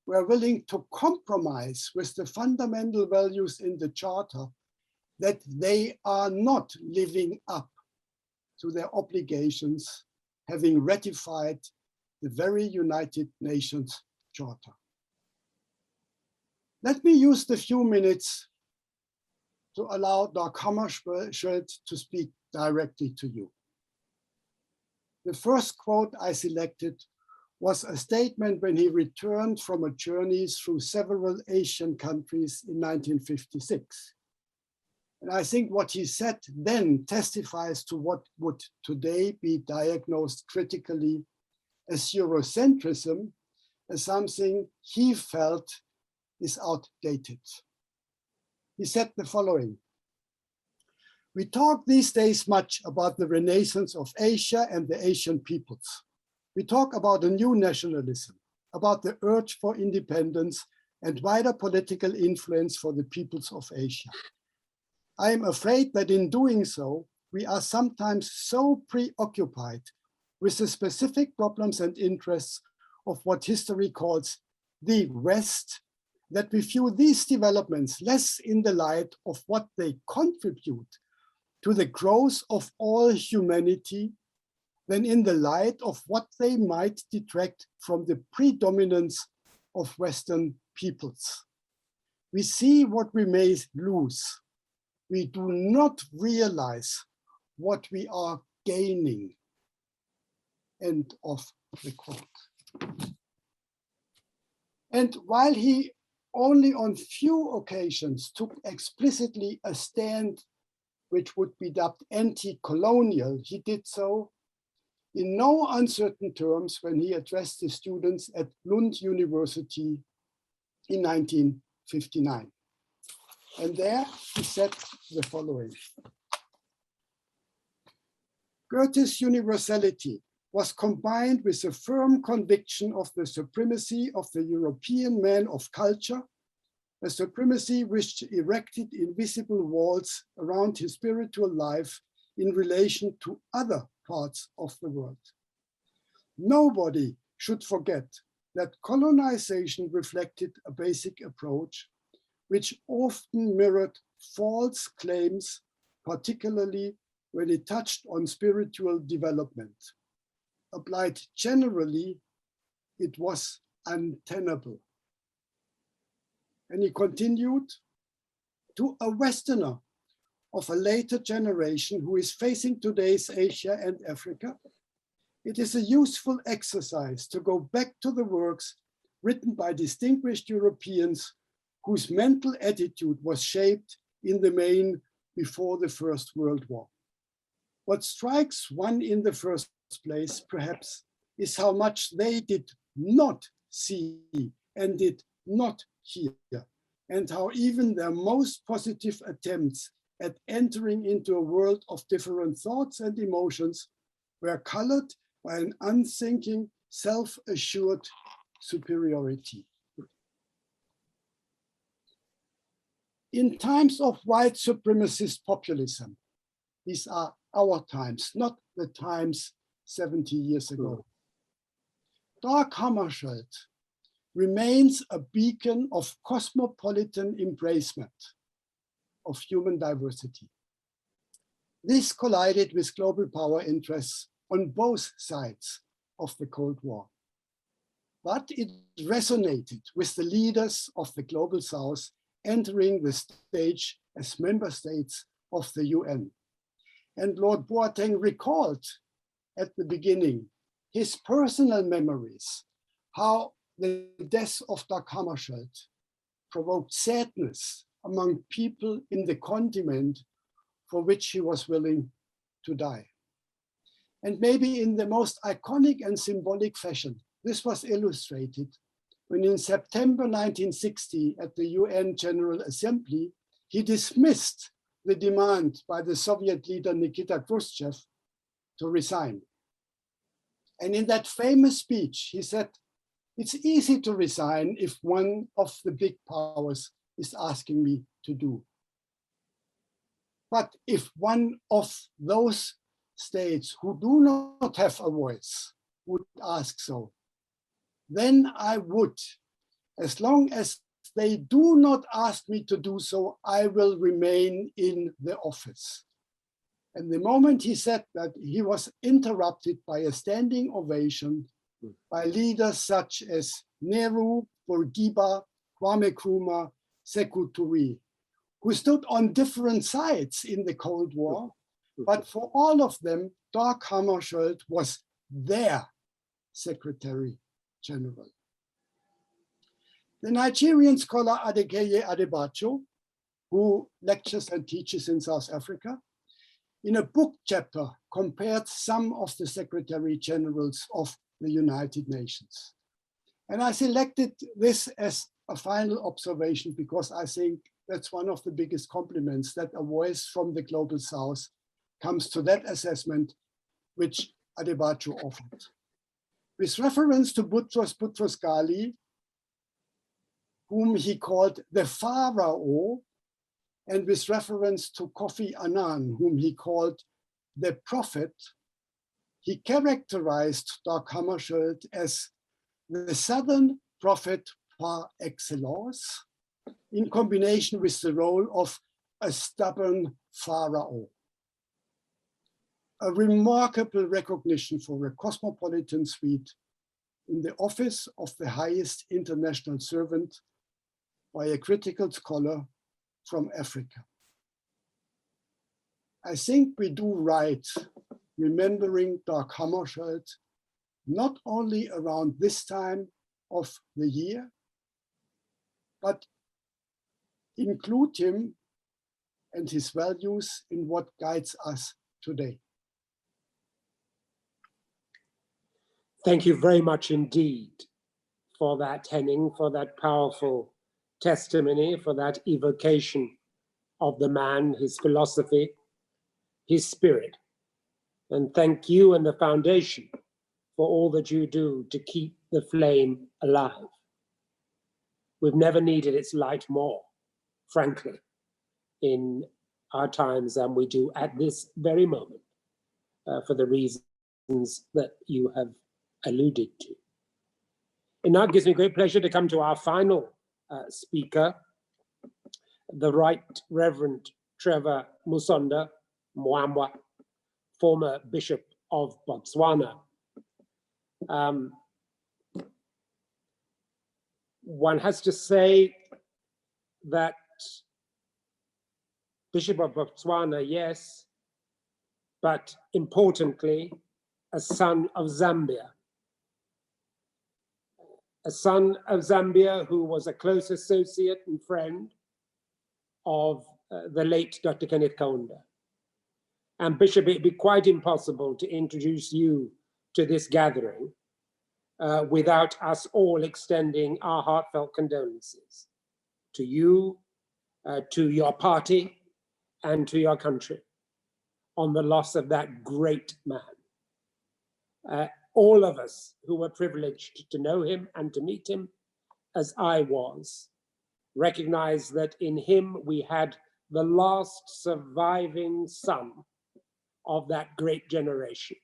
were willing to compromise with the fundamental values in the Charter, that they are not living up to their obligations, having ratified the very United Nations Charter. Let me use the few minutes to allow Dag Hammarskjöld to speak directly to you. The first quote I selected was a statement when he returned from a journey through several Asian countries in 1956. And I think what he said then testifies to what would today be diagnosed critically as Eurocentrism, as something he felt is outdated. He said the following: "We talk these days much about the renaissance of Asia and the Asian peoples. We talk about a new nationalism, about the urge for independence and wider political influence for the peoples of Asia. I am afraid that in doing so, we are sometimes so preoccupied with the specific problems and interests of what history calls the West, that we view these developments less in the light of what they contribute to the growth of all humanity than in the light of what they might detract from the predominance of Western peoples. We see what we may lose. We do not realize what we are gaining." End of the quote. And while he only on few occasions took explicitly a stand which would be dubbed anti-colonial, he did so in no uncertain terms when he addressed the students at Lund University in 1959. And there he said the following: "Goethe's universality was combined with a firm conviction of the supremacy of the European man of culture, a supremacy which erected invisible walls around his spiritual life in relation to other parts of the world. Nobody should forget that colonization reflected a basic approach which often mirrored false claims, particularly when it touched on spiritual development. Applied generally, it was untenable." And he continued, "To a Westerner of a later generation who is facing today's Asia and Africa, it is a useful exercise to go back to the works written by distinguished Europeans whose mental attitude was shaped in the main before the First World War. What strikes one in the first place, perhaps, is how much they did not see and did not hear, and how even their most positive attempts at entering into a world of different thoughts and emotions were colored by an unthinking, self-assured superiority. In times of white supremacist populism, these are our times, not the times 70 years ago, Dag Hammarskjöld remains a beacon of cosmopolitan embracement of human diversity. This collided with global power interests on both sides of the Cold War. But it resonated with the leaders of the Global South entering the stage as member states of the UN. And Lord Boateng recalled at the beginning his personal memories, how the death of Dag Hammarskjöld provoked sadness among people in the continent for which he was willing to die. And maybe in the most iconic and symbolic fashion, this was illustrated when in September 1960 at the UN General Assembly, he dismissed the demand by the Soviet leader Nikita Khrushchev to resign. And in that famous speech, he said, "It's easy to resign if one of the big powers is asking me to do. But if one of those states who do not have a voice would ask so, then I would. As long as they do not ask me to do so, I will remain in the office." And the moment he said that, he was interrupted by a standing ovation by leaders such as Nehru, Bourguiba, Kwame Nkrumah, Sekou Touré, who stood on different sides in the Cold War, but for all of them, Dag Hammarskjöld was their Secretary General. The Nigerian scholar Adekeye Adebacho, who lectures and teaches in South Africa, in a book chapter compared some of the Secretary Generals of the United Nations. And I selected this as a final observation because I think that's one of the biggest compliments, that a voice from the Global South comes to that assessment which Adebayo offered. With reference to Boutros Boutros-Ghali, whom he called the Pharaoh, and with reference to Kofi Annan, whom he called the prophet, he characterized Dag Hammarskjöld as the Southern prophet par excellence, in combination with the role of a stubborn pharaoh. A remarkable recognition for a cosmopolitan Swede in the office of the highest international servant by a critical scholar from Africa. I think we do right remembering Dag Hammarskjöld not only around this time of the year, but include him and his values in what guides us today. Thank you very much indeed for that, Henning, for that powerful testimony, for that evocation of the man, his philosophy, his spirit. And thank you and the foundation for all that you do to keep the flame alive. We've never needed its light more, frankly, in our times than we do at this very moment, for the reasons that you have alluded to. And now it gives me great pleasure to come to our final speaker, the Right Reverend Trevor Musonda Mwamba, former Bishop of Botswana. One has to say that Bishop of Botswana, yes, but importantly, a son of Zambia. A son of Zambia who was a close associate and friend of the late Dr. Kenneth Kaunda. And Bishop, it'd be quite impossible to introduce you to this gathering without us all extending our heartfelt condolences to you, to your party, and to your country on the loss of that great man. All of us who were privileged to know him and to meet him, as I was, recognize that in him we had the last surviving son of that great generation,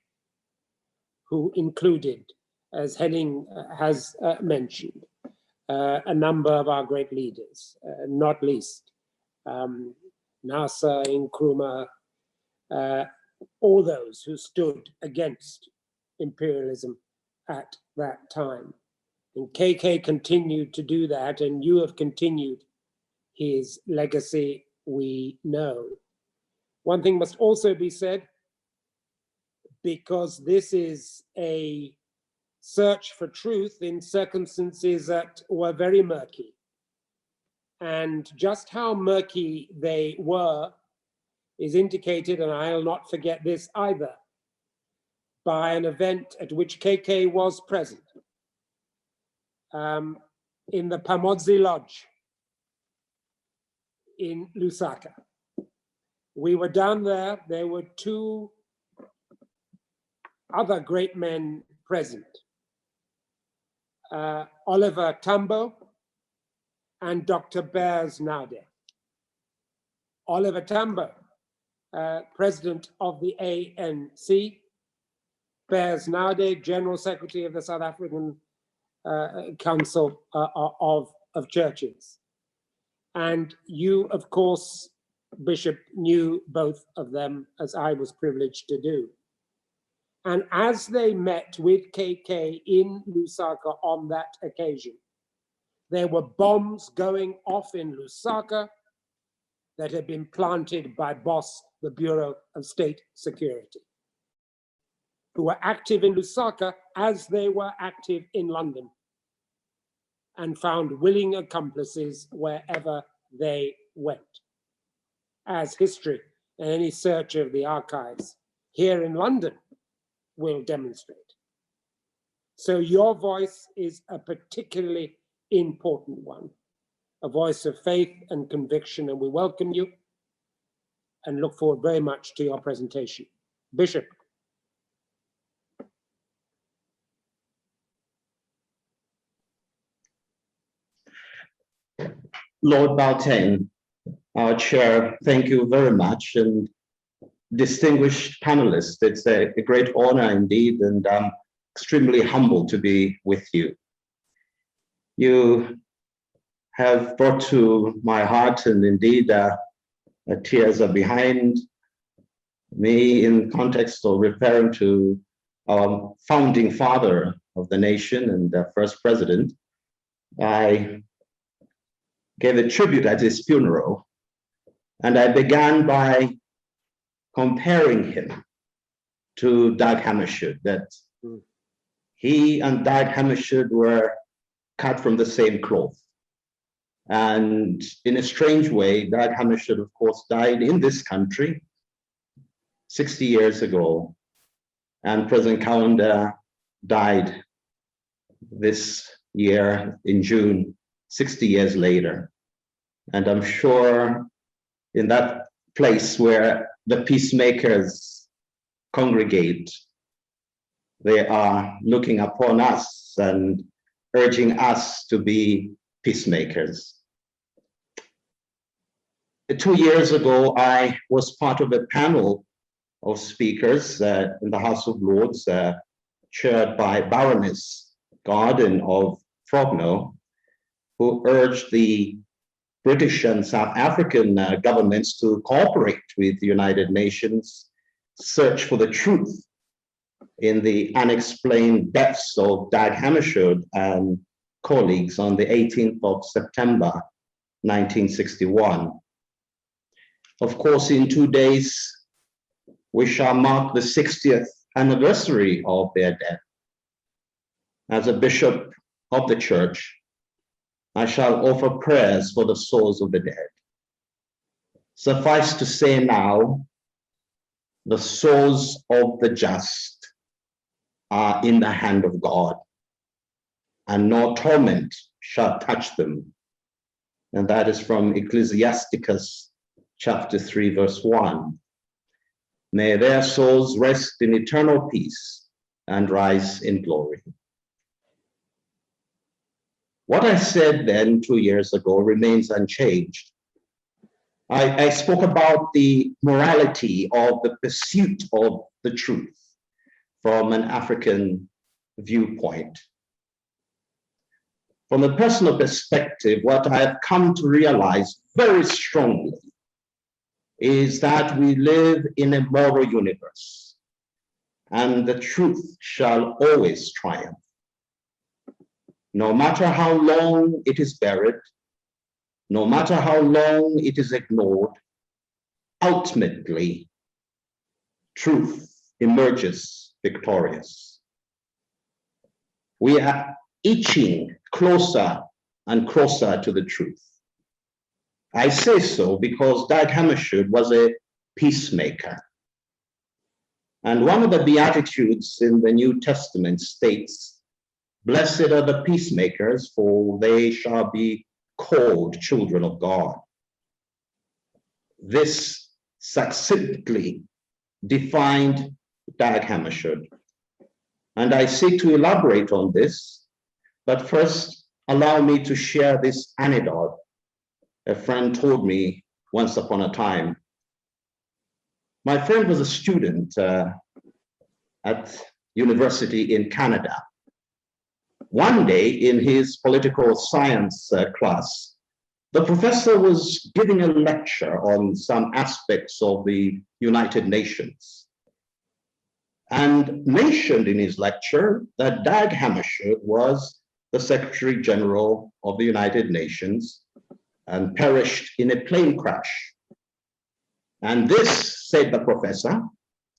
who included, as Henning has mentioned, a number of our great leaders, not least Nasser, Nkrumah, all those who stood against imperialism at that time. And KK continued to do that, and you have continued his legacy, we know. One thing must also be said, because this is a search for truth in circumstances that were very murky. And just how murky they were is indicated, and I'll not forget this either, by an event at which KK was present in the Pamodzi Lodge in Lusaka. We were down there, there were two other great men present, Oliver Tambo and Dr. Bears Nade. Oliver Tambo, president of the ANC, Bears Nade, General Secretary of the South African Council of Churches. And you, of course, Bishop, knew both of them, as I was privileged to do. And as they met with KK in Lusaka on that occasion, there were bombs going off in Lusaka that had been planted by BOSS, the Bureau of State Security, who were active in Lusaka as they were active in London, and found willing accomplices wherever they went, as history and any search of the archives here in London will demonstrate. So your voice is a particularly important one, a voice of faith and conviction, and we welcome you and look forward very much to your presentation. Bishop. Lord Boateng, our chair, thank you very much. And distinguished panelists, it's a great honor indeed, and I'm extremely humbled to be with you. You have brought to my heart, and indeed tears are behind me in context of referring to our founding father of the nation and the first president. I gave a tribute at his funeral, and I began by comparing him to Dag Hammarskjöld, that he and Dag Hammarskjöld were cut from the same cloth. And in a strange way, Dag Hammarskjöld, of course, died in this country 60 years ago, and President Kaunda died this year in June, 60 years later. And I'm sure in that place where the peacemakers congregate, they are looking upon us and urging us to be peacemakers. 2 years ago, I was part of a panel of speakers in the House of Lords, chaired by Baroness Garden of Frogno, who urged the British and South African governments to cooperate with the United Nations, search for the truth in the unexplained deaths of Dag Hammarskjöld and colleagues on the 18th of September, 1961. Of course, in 2 days, we shall mark the 60th anniversary of their death. As a bishop of the church, I shall offer prayers for the souls of the dead. Suffice to say now, the souls of the just are in the hand of God, and no torment shall touch them. And that is from Ecclesiasticus chapter 3, verse 1. May their souls rest in eternal peace and rise in glory. What I said then 2 years ago remains unchanged. I spoke about the morality of the pursuit of the truth from an African viewpoint. From a personal perspective, what I have come to realize very strongly is that we live in a moral universe, and the truth shall always triumph. No matter how long it is buried, no matter how long it is ignored, ultimately, truth emerges victorious. We are inching closer and closer to the truth. I say so because Dag Hammarskjöld was a peacemaker. And one of the Beatitudes in the New Testament states, "Blessed are the peacemakers, for they shall be called children of God." This succinctly defined Dag Hammarskjöld. And I seek to elaborate on this, but first allow me to share this anecdote a friend told me once upon a time. My friend was a student at university in Canada. One day in his political science class, the professor was giving a lecture on some aspects of the United Nations, and mentioned in his lecture that Dag Hammarskjöld was the Secretary General of the United Nations and perished in a plane crash. And this, said the professor,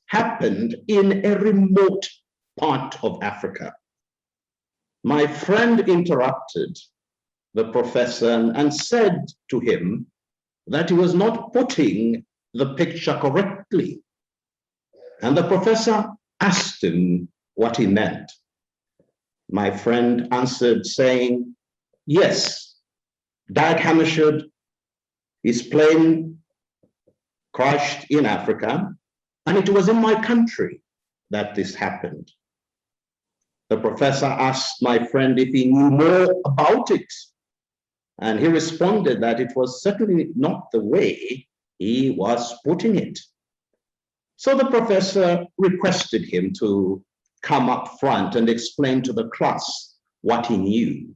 happened in a remote part of Africa. My friend interrupted the professor and said to him that he was not putting the picture correctly. And the professor asked him what he meant. My friend answered saying, yes, Dag Hammarskjöld, his plane crashed in Africa, and it was in my country that this happened. The professor asked my friend if he knew more about it, and he responded that it was certainly not the way he was putting it. So the professor requested him to come up front and explain to the class what he knew.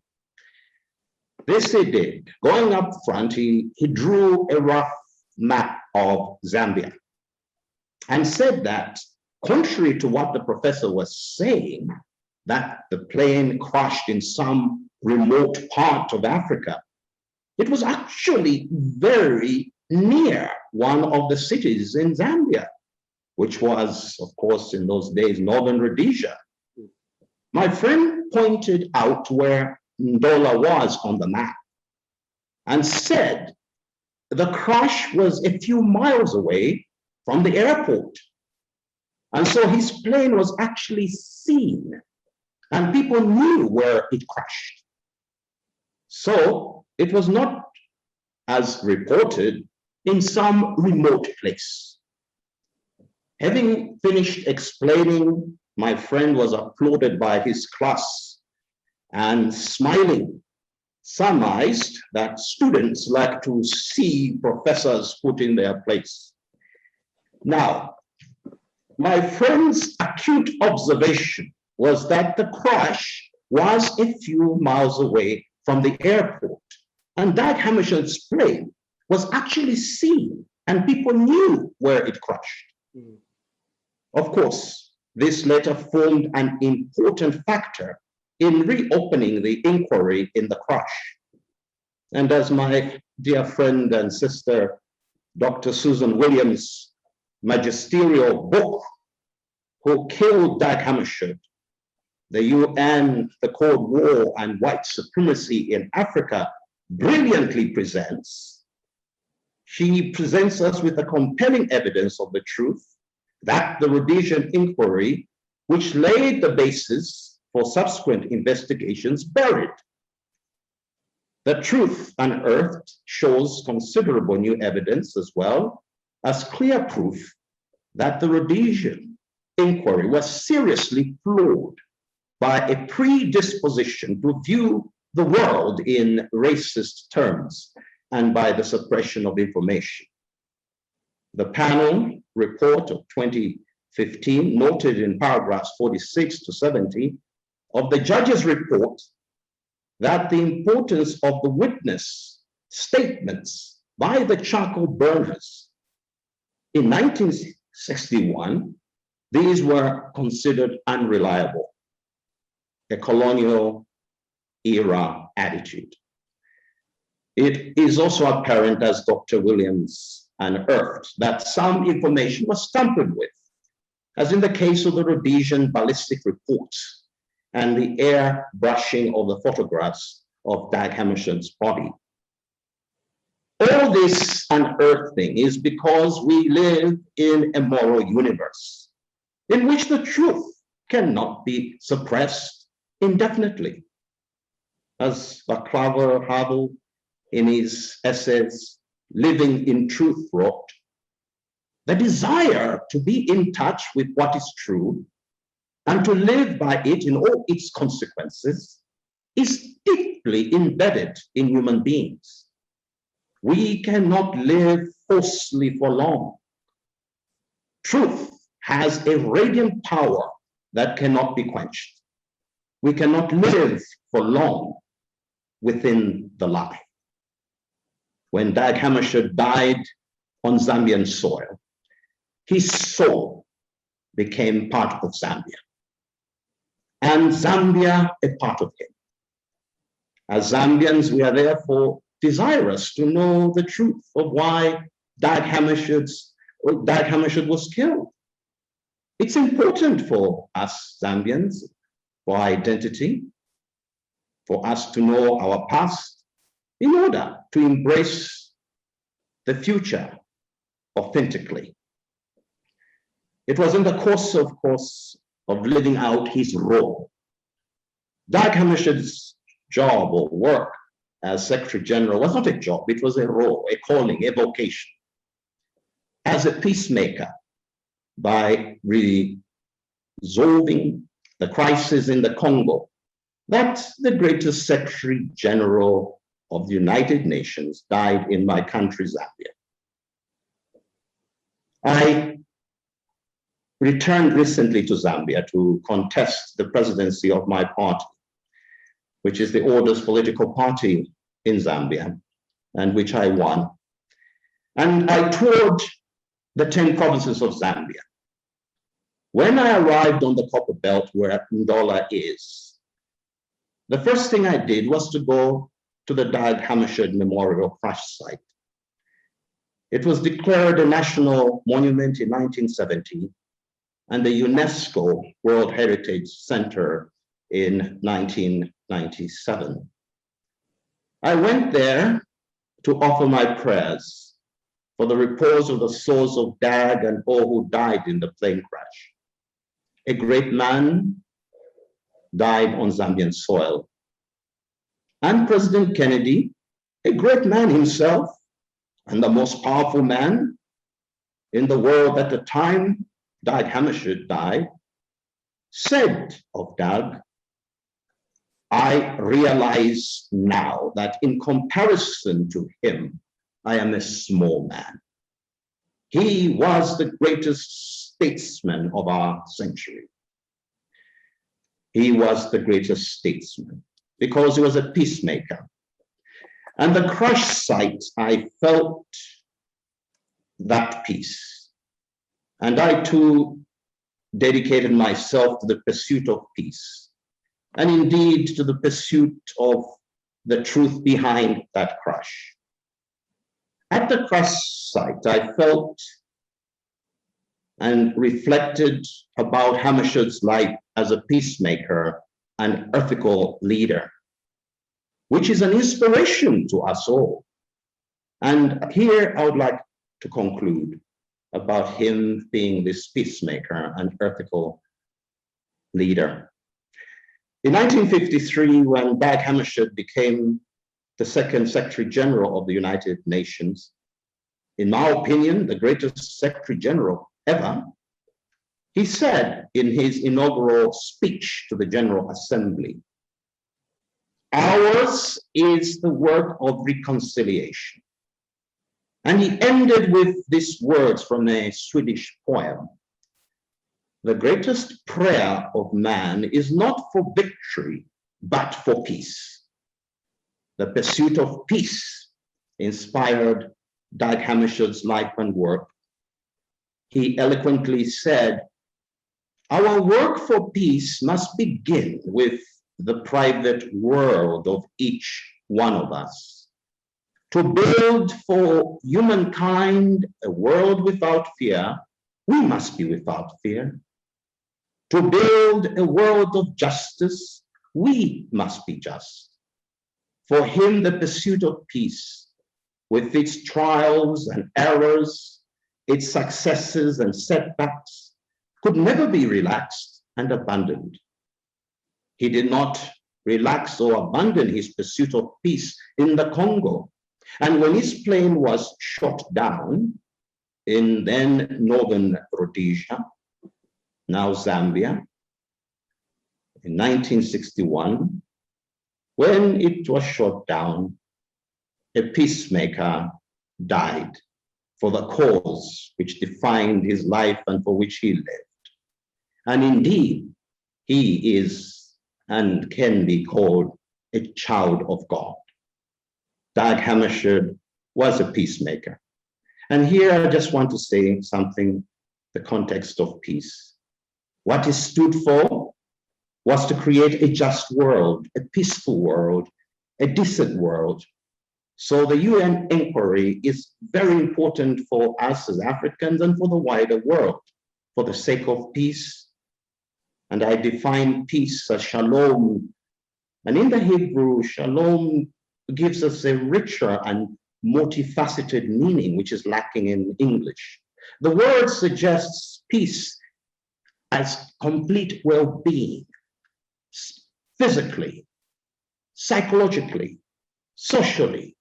This he did. Going up front, he drew a rough map of Zambia and said that, contrary to what the professor was saying, that the plane crashed in some remote part of Africa, it was actually very near one of the cities in Zambia, which was, of course, in those days, Northern Rhodesia. My friend pointed out where Ndola was on the map and said the crash was a few miles away from the airport. And so his plane was actually seen, and people knew where it crashed. So it was not, as reported, in some remote place. Having finished explaining, my friend was applauded by his class and, smiling, surmised that students like to see professors put in their place. Now, my friend's acute observation was that the crash was a few miles away from the airport, and Dag Hammarskjöld's plane was actually seen, and people knew where it crashed. Of course, this later formed an important factor in reopening the inquiry in the crash. And as my dear friend and sister, Dr. Susan Williams' magisterial book, Who Killed Dag Hammarskjöld? The UN, the Cold War, and White Supremacy in Africa, brilliantly presents, she presents us with a compelling evidence of the truth that the Rhodesian inquiry, which laid the basis for subsequent investigations, buried. The truth unearthed shows considerable new evidence as well as clear proof that the Rhodesian inquiry was seriously flawed by a predisposition to view the world in racist terms and by the suppression of information. The panel report of 2015 noted in paragraphs 46 to 70 of the judge's report that the importance of the witness statements by the charcoal burners in 1961, these were considered unreliable, a colonial era attitude. It is also apparent, as Dr. Williams unearthed, that some information was tampered with, as in the case of the Rhodesian ballistic reports and the air brushing of the photographs of Dag Hammarskjöld's body. All this unearthing is because we live in a moral universe in which the truth cannot be suppressed indefinitely. As Václav Havel in his essays, Living in Truth, wrote, the desire to be in touch with what is true and to live by it in all its consequences is deeply embedded in human beings. We cannot live falsely for long. Truth has a radiant power that cannot be quenched. We cannot live for long within the lie. When Dag Hammarskjöld died on Zambian soil, his soul became part of Zambia, and Zambia a part of him. As Zambians, we are therefore desirous to know the truth of why Dag Hammarskjöld was killed. It's important for us Zambians, for our identity, for us to know our past, in order to embrace the future authentically. It was in the course, of living out his role Dag Hammarskjöld's job or work as Secretary General was not a job, it was a role, a calling, a vocation. As a peacemaker, by resolving the crisis in the Congo, that the greatest Secretary General of the United Nations died in my country, Zambia. I returned recently to Zambia to contest the presidency of my party, which is the oldest political party in Zambia, and which I won. And I toured the 10 provinces of Zambia. When I arrived on the Copper Belt where Ndola is, the first thing I did was to go to the Dag Hammarskjöld Memorial Crash Site. It was declared a national monument in 1970 and the UNESCO World Heritage Center in 1997. I went there to offer my prayers for the repose of the souls of Dag and all who died in the plane crash. A great man died on Zambian soil. And President Kennedy, a great man himself, and the most powerful man in the world at the time Dag Hammarskjöld died, said of Dag, I realize now that in comparison to him, I am a small man. He was the greatest statesman of our century. He was the greatest statesman because he was a peacemaker. And the crash site, I felt that peace. And I too dedicated myself to the pursuit of peace, and indeed to the pursuit of the truth behind that crash. At the crash site, I felt and reflected about Hammarskjöld's life as a peacemaker and ethical leader, which is an inspiration to us all. And here I would like to conclude about him being this peacemaker and ethical leader. In 1953, when Dag Hammarskjöld became the second Secretary General of the United Nations, in my opinion, the greatest Secretary General ever, he said in his inaugural speech to the General Assembly, ours is the work of reconciliation. And he ended with these words from a Swedish poem. The greatest prayer of man is not for victory, but for peace. The pursuit of peace inspired Dag Hammarskjöld's life and work. He eloquently said, our work for peace must begin with the private world of each one of us. To build for humankind a world without fear, we must be without fear. To build a world of justice, we must be just. For him, the pursuit of peace, with its trials and errors, its successes and setbacks, could never be relaxed and abandoned. He did not relax or abandon his pursuit of peace in the Congo. And when his plane was shot down in then northern Rhodesia, now Zambia, in 1961, when it was shot down, a peacemaker died for the cause which defined his life and for which he lived. And indeed, he is and can be called a child of God. Dag Hammarskjöld was a peacemaker. And here I just want to say something, the context of peace. What he stood for was to create a just world, a peaceful world, a decent world. So the UN inquiry is very important for us as Africans and for the wider world, for the sake of peace. And I define peace as shalom. And in the Hebrew, shalom gives us a richer and multifaceted meaning, which is lacking in English. The word suggests peace as complete well-being, physically, psychologically, socially,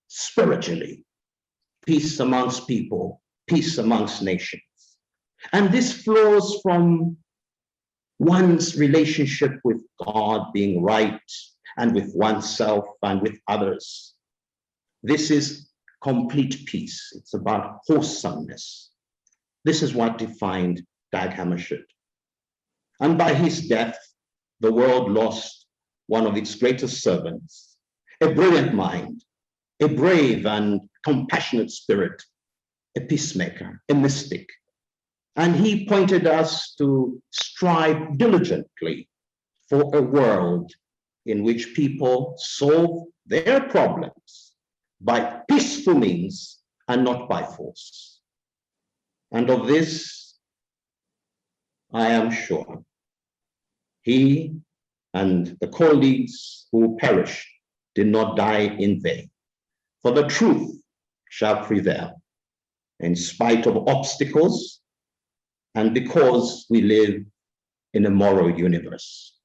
spiritually, peace amongst people, peace amongst nations. And this flows from one's relationship with God being right, and with oneself and with others. This is complete peace. It's about wholesomeness. This is what defined Dag Hammarskjöld. And by his death, the world lost one of its greatest servants, a brilliant mind, a brave and compassionate spirit, a peacemaker, a mystic. And he pointed us to strive diligently for a world in which people solve their problems by peaceful means and not by force. And of this, I am sure. He and the colleagues who perished did not die in vain, for the truth shall prevail in spite of obstacles and because we live in a moral universe.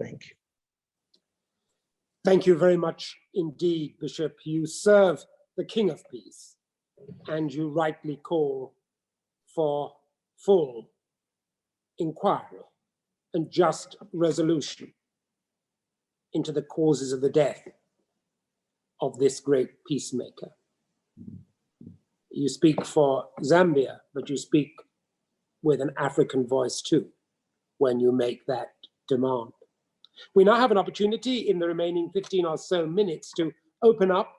Thank you. Thank you very much indeed, Bishop. You serve the King of Peace, and you rightly call for full inquiry and just resolution into the causes of the death of this great peacemaker. You speak for Zambia, but you speak with an African voice too when you make that demand. We now have an opportunity in the remaining 15 or so minutes to open up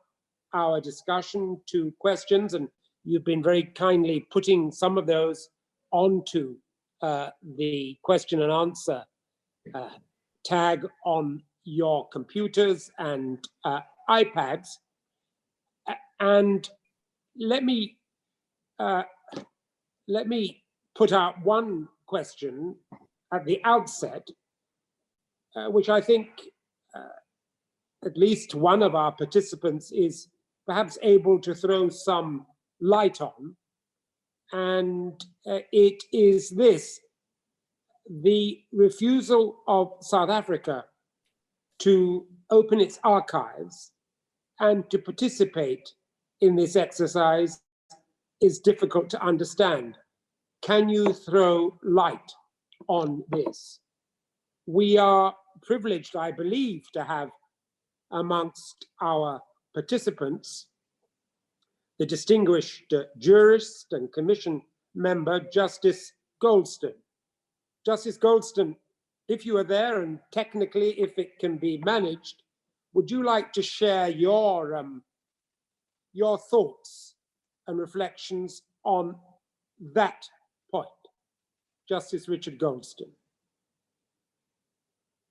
our discussion to questions, and you've been very kindly putting some of those onto the question and answer tag on your computers and iPads. And let me put out one question at the outset, which I think at least one of our participants is perhaps able to throw some light on. And it is this: the refusal of South Africa to open its archives and to participate in this exercise is difficult to understand. Can you throw light on this? We are privileged, I believe, to have amongst our participants the distinguished jurist and commission member, Justice Goldston. Justice Goldston, if you are there, and technically if it can be managed, would you like to share your thoughts and reflections on that point? Justice Richard Goldston.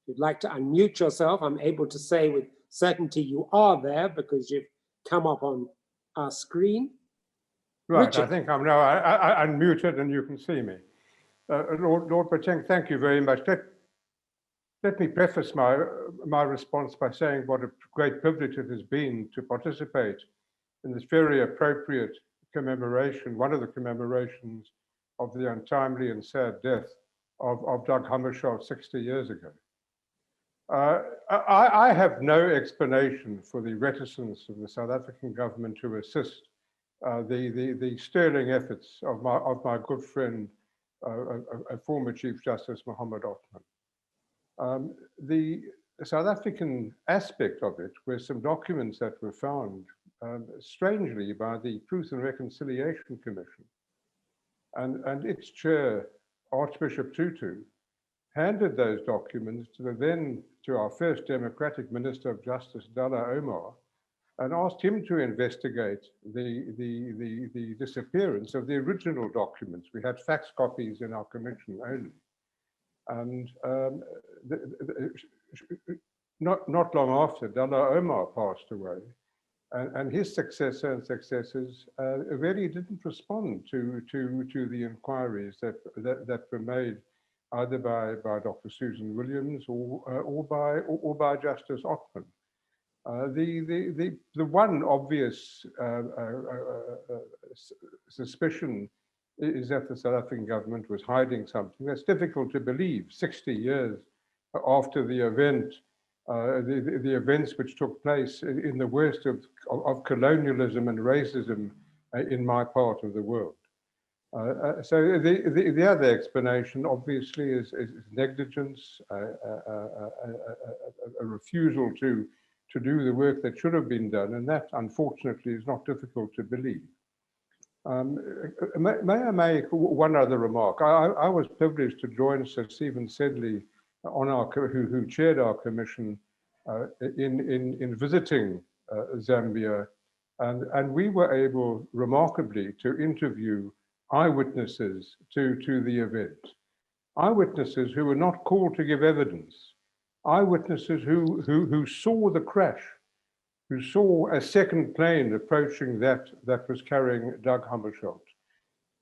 If you'd like to unmute yourself, I'm able to say with certainty you are there because you've come up on our screen. Right, Richard. I think I'm now unmuted and you can see me. Lord Boateng, thank you very much. Let me preface my response by saying what a great privilege it has been to participate in this very appropriate commemoration, one of the commemorations of the untimely and sad death of Dag Hammarskjöld 60 years ago. I have no explanation for the reticence of the South African government to assist the sterling efforts of my good friend, former Chief Justice Mohammed Othman. The South African aspect of it were some documents that were found strangely by the Truth and Reconciliation Commission, and its chair, Archbishop Tutu, handed those documents to our first Democratic Minister of Justice, Dalla Omar, and asked him to investigate the disappearance of the original documents. We had fax copies in our commission only. And not long after, Dalla Omar passed away, and his successor and successors really didn't respond to the inquiries that were made either by Dr. Susan Williams or by Justice Othman. The one obvious suspicion is that the South African government was hiding something. That's difficult to believe 60 years after the event, the events which took place in the worst of colonialism and racism in my part of the world. So the other explanation, obviously, is negligence, a refusal to do the work that should have been done, and that, unfortunately, is not difficult to believe. May I make one other remark? I was privileged to join Sir Stephen Sedley on our who chaired our commission in visiting Zambia, and we were able, remarkably, to interview eyewitnesses to the event. Eyewitnesses who were not called to give evidence. Eyewitnesses who saw the crash, who saw a second plane approaching that was carrying Dag Hammarskjöld.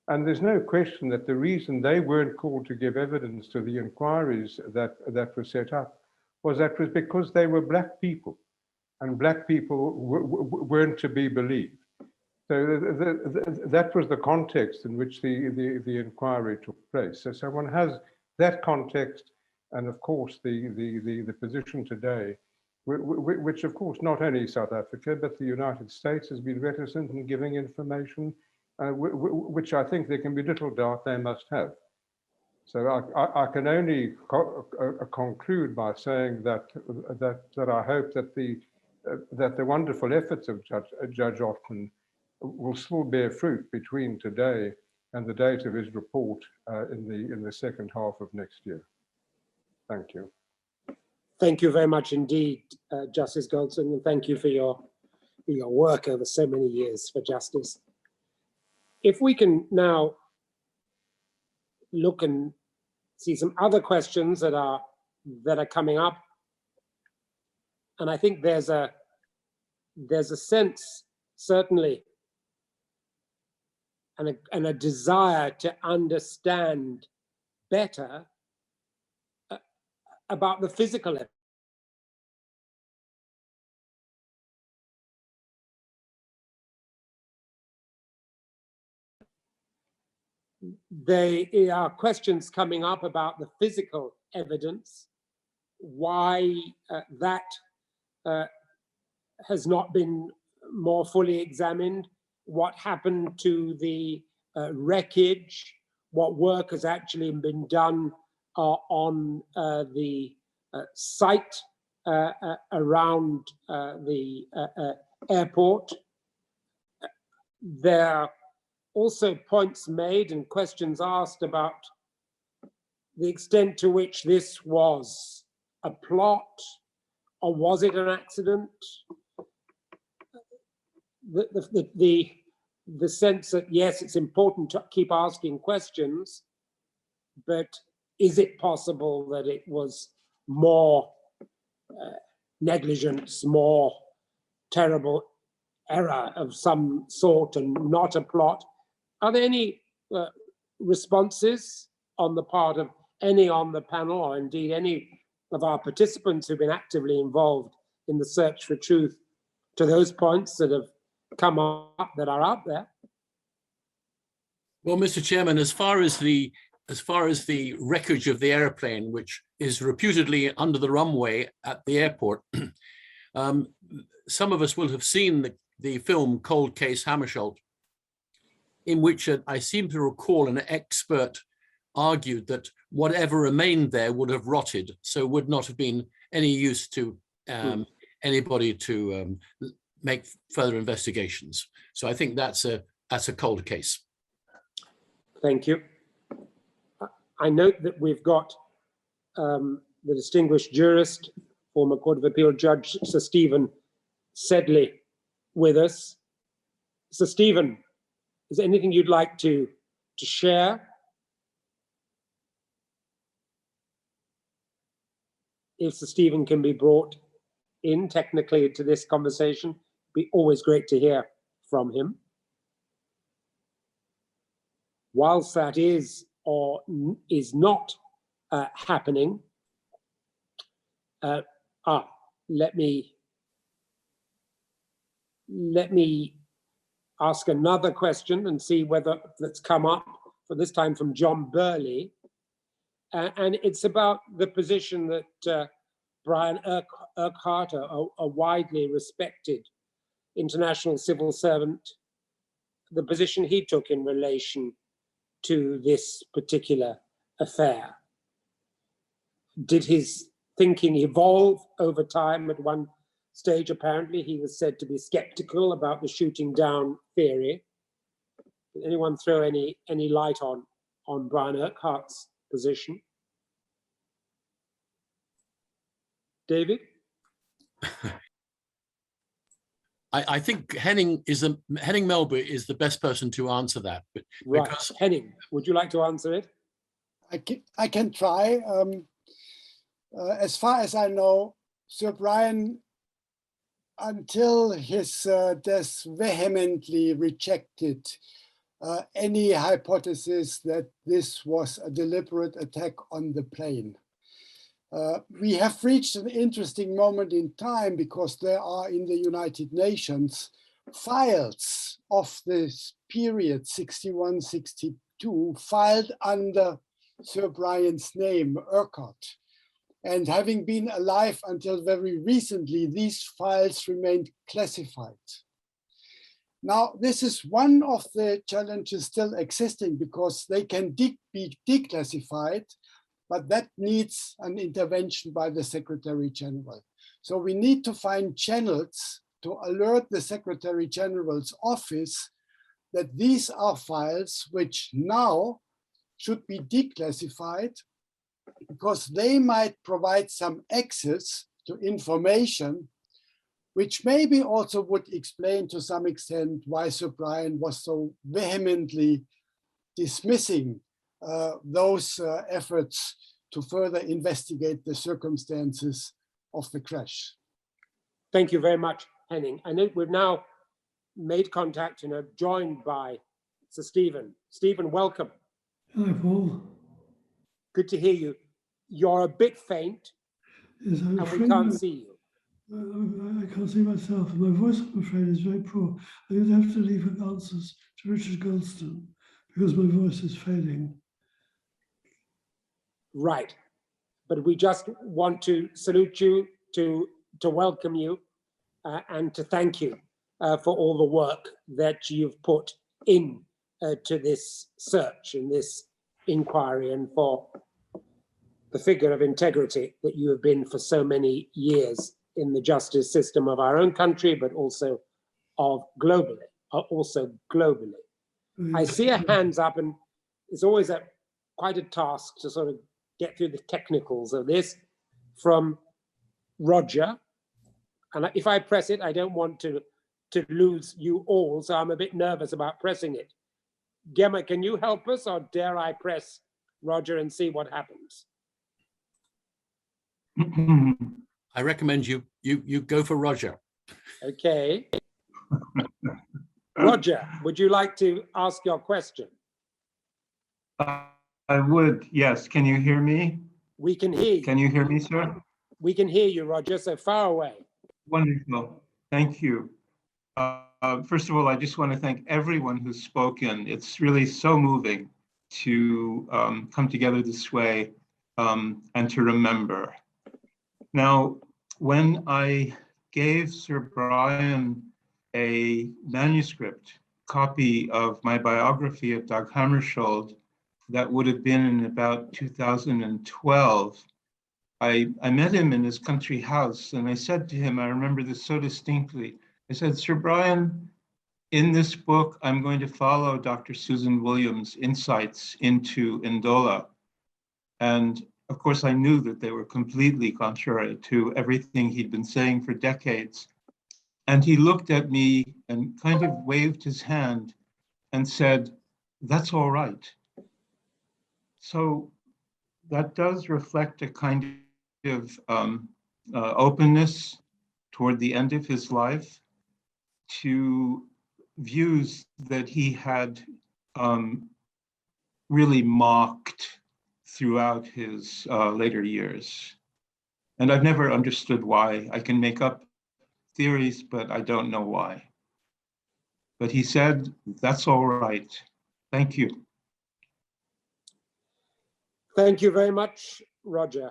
And there's no question that the reason they weren't called to give evidence to the inquiries that were set up was because they were Black people, and Black people weren't to be believed. So that was the context in which the inquiry took place. So one has that context, and of course the position today, which of course not only South Africa but the United States has been reticent in giving information, which I think there can be little doubt they must have. So I can only conclude by saying that I hope that the wonderful efforts of Judge Ottman will still bear fruit between today and the date of his report in the second half of next year. Thank you. Thank you very much indeed, Justice Goldson, and thank you for your work over so many years for justice. If we can now look and see some other questions that are coming up, and I think there's a sense, certainly, and a desire to understand better about the physical evidence. There are questions coming up about the physical evidence, why that has not been more fully examined, what happened to the wreckage, what work has actually been done on the site around the airport. There are also points made and questions asked about the extent to which this was a plot, or was it an accident? The sense that, yes, it's important to keep asking questions, but is it possible that it was more negligence, more terrible error of some sort and not a plot? Are there any responses on the part of any on the panel, or indeed any of our participants who've been actively involved in the search for truth, to those points that have come up, that are out there? Well, Mr. Chairman, as far as the wreckage of the airplane, which is reputedly under the runway at the airport, some of us will have seen the film Cold Case Hammarskjöld, in which I seem to recall an expert argued that whatever remained there would have rotted, so would not have been any use to anybody to make further investigations. So I think that's a cold case. Thank you. I note that we've got the distinguished jurist, former Court of Appeal Judge Sir Stephen Sedley with us. Sir Stephen, is there anything you'd like to share? If Sir Stephen can be brought in technically to this conversation, it'd be always great to hear from him. Whilst that is or is not happening, let me ask another question and see whether that's come up, for this time from John Burley. and it's about the position that Brian Urquhart, a widely respected international civil servant, the position he took in relation to this particular affair. Did his thinking evolve over time? At one stage, apparently, he was said to be skeptical about the shooting down theory. Did anyone throw any light on Brian Urquhart's position? David? I think Henning Melber is the best person to answer that. Right. Because Henning, would you like to answer it? I can try. As far as I know, Sir Brian, until his death, vehemently rejected any hypothesis that this was a deliberate attack on the plane. We have reached an interesting moment in time because there are in the United Nations files of this period, 61, 62, filed under Sir Brian's name, Urquhart. And having been alive until very recently, these files remained classified. Now, this is one of the challenges still existing because they can be declassified, but that needs an intervention by the Secretary General. So we need to find channels to alert the Secretary General's office that these are files which now should be declassified because they might provide some access to information which maybe also would explain to some extent why Sir Brian was so vehemently dismissing those efforts to further investigate the circumstances of the crash. Thank you very much, Henning. I know we've now made contact and are joined by Sir Stephen. Stephen, welcome. Hello, Paul. Good to hear you. You're a bit faint, yes, and we can't see you. I can't see myself, and my voice, I'm afraid, is very poor. I'm going to have to leave answers to Richard Goldstone because my voice is failing. Right, but we just want to salute you, to welcome you, and to thank you for all the work that you've put in to this search and this inquiry, and for the figure of integrity that you have been for so many years in the justice system of our own country, but also globally. I see a hands up, and it's always quite a task to sort of get through the technicals of this, from Roger. And if I press it, I don't want to lose you all, so I'm a bit nervous about pressing it. Gemma, can you help us, or dare I press Roger and see what happens? I recommend you go for Roger. Okay. Roger, would you like to ask your question? I would, yes. Can you hear me? We can hear you. Can you hear me, sir? We can hear you, Roger, so far away. Wonderful. Thank you. First of all, I just want to thank everyone who's spoken. It's really so moving to come together this way and to remember. Now, when I gave Sir Brian a manuscript copy of my biography of Dag Hammarskjöld, that would have been in about 2012, I met him in his country house, and I said to him, I remember this so distinctly, I said, Sir Brian, in this book, I'm going to follow Dr. Susan Williams' insights into Ndola. And of course, I knew that they were completely contrary to everything he'd been saying for decades. And he looked at me and kind of waved his hand and said, that's all right. So that does reflect a kind of openness toward the end of his life to views that he had really mocked throughout his later years. And I've never understood why. I can make up theories, but I don't know why. But he said, that's all right. Thank you. Thank you very much, Roger.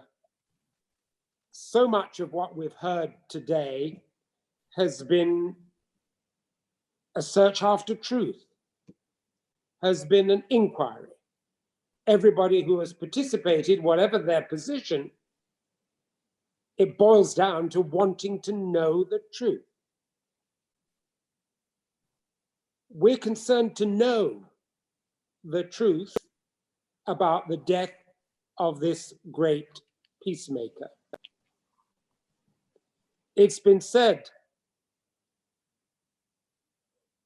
So much of what we've heard today has been a search after truth, has been an inquiry. Everybody who has participated, whatever their position, it boils down to wanting to know the truth. We're concerned to know the truth about the death of this great peacemaker. It's been said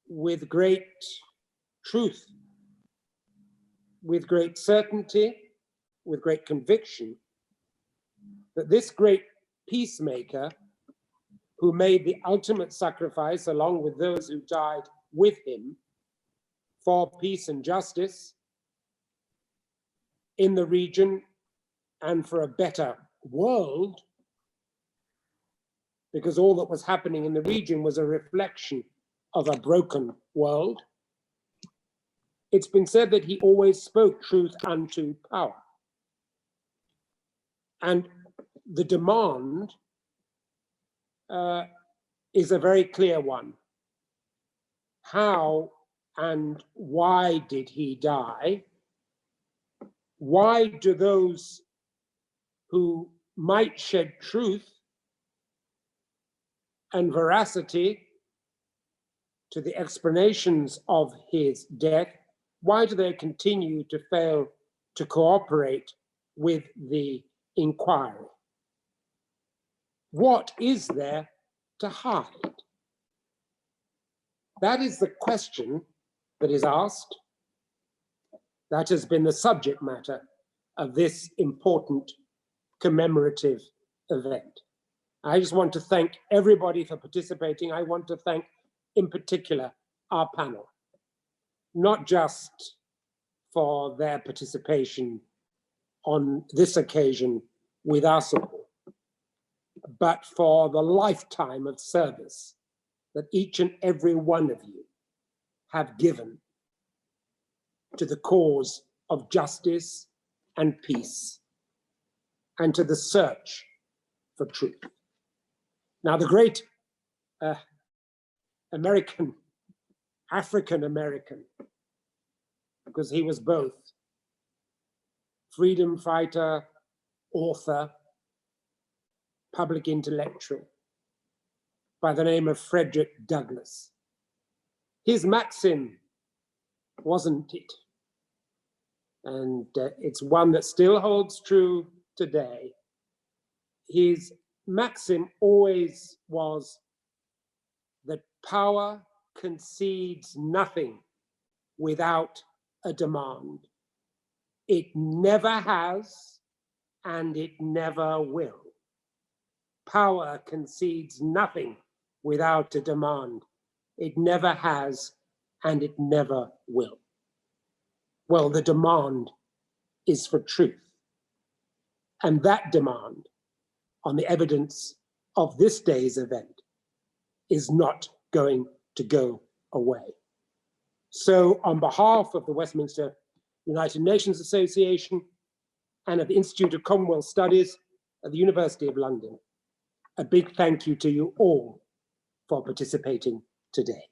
with great truth, with great certainty, with great conviction, that this great peacemaker who made the ultimate sacrifice along with those who died with him for peace and justice in the region and for a better world, because all that was happening in the region was a reflection of a broken world. It's been said that he always spoke truth unto power. And the demand is a very clear one. How and why did he die? Why do those who might shed truth and veracity to the explanations of his death, why do they continue to fail to cooperate with the inquiry? What is there to hide? That is the question that is asked. That has been the subject matter of this important commemorative event. I just want to thank everybody for participating. I want to thank, in particular, our panel, not just for their participation on this occasion with us all, but for the lifetime of service that each and every one of you have given to the cause of justice and peace and to the search for truth. Now, the great African-American, because he was both freedom fighter, author, public intellectual, by the name of Frederick Douglass. His maxim, wasn't it? And it's one that still holds true today. His maxim always was that power concedes nothing without a demand. It never has, and it never will. Power concedes nothing without a demand. It never has, and it never will. Well, the demand is for truth. And that demand, on the evidence of this day's event, is not going to go away. So on behalf of the Westminster United Nations Association and of the Institute of Commonwealth Studies at the University of London, a big thank you to you all for participating today.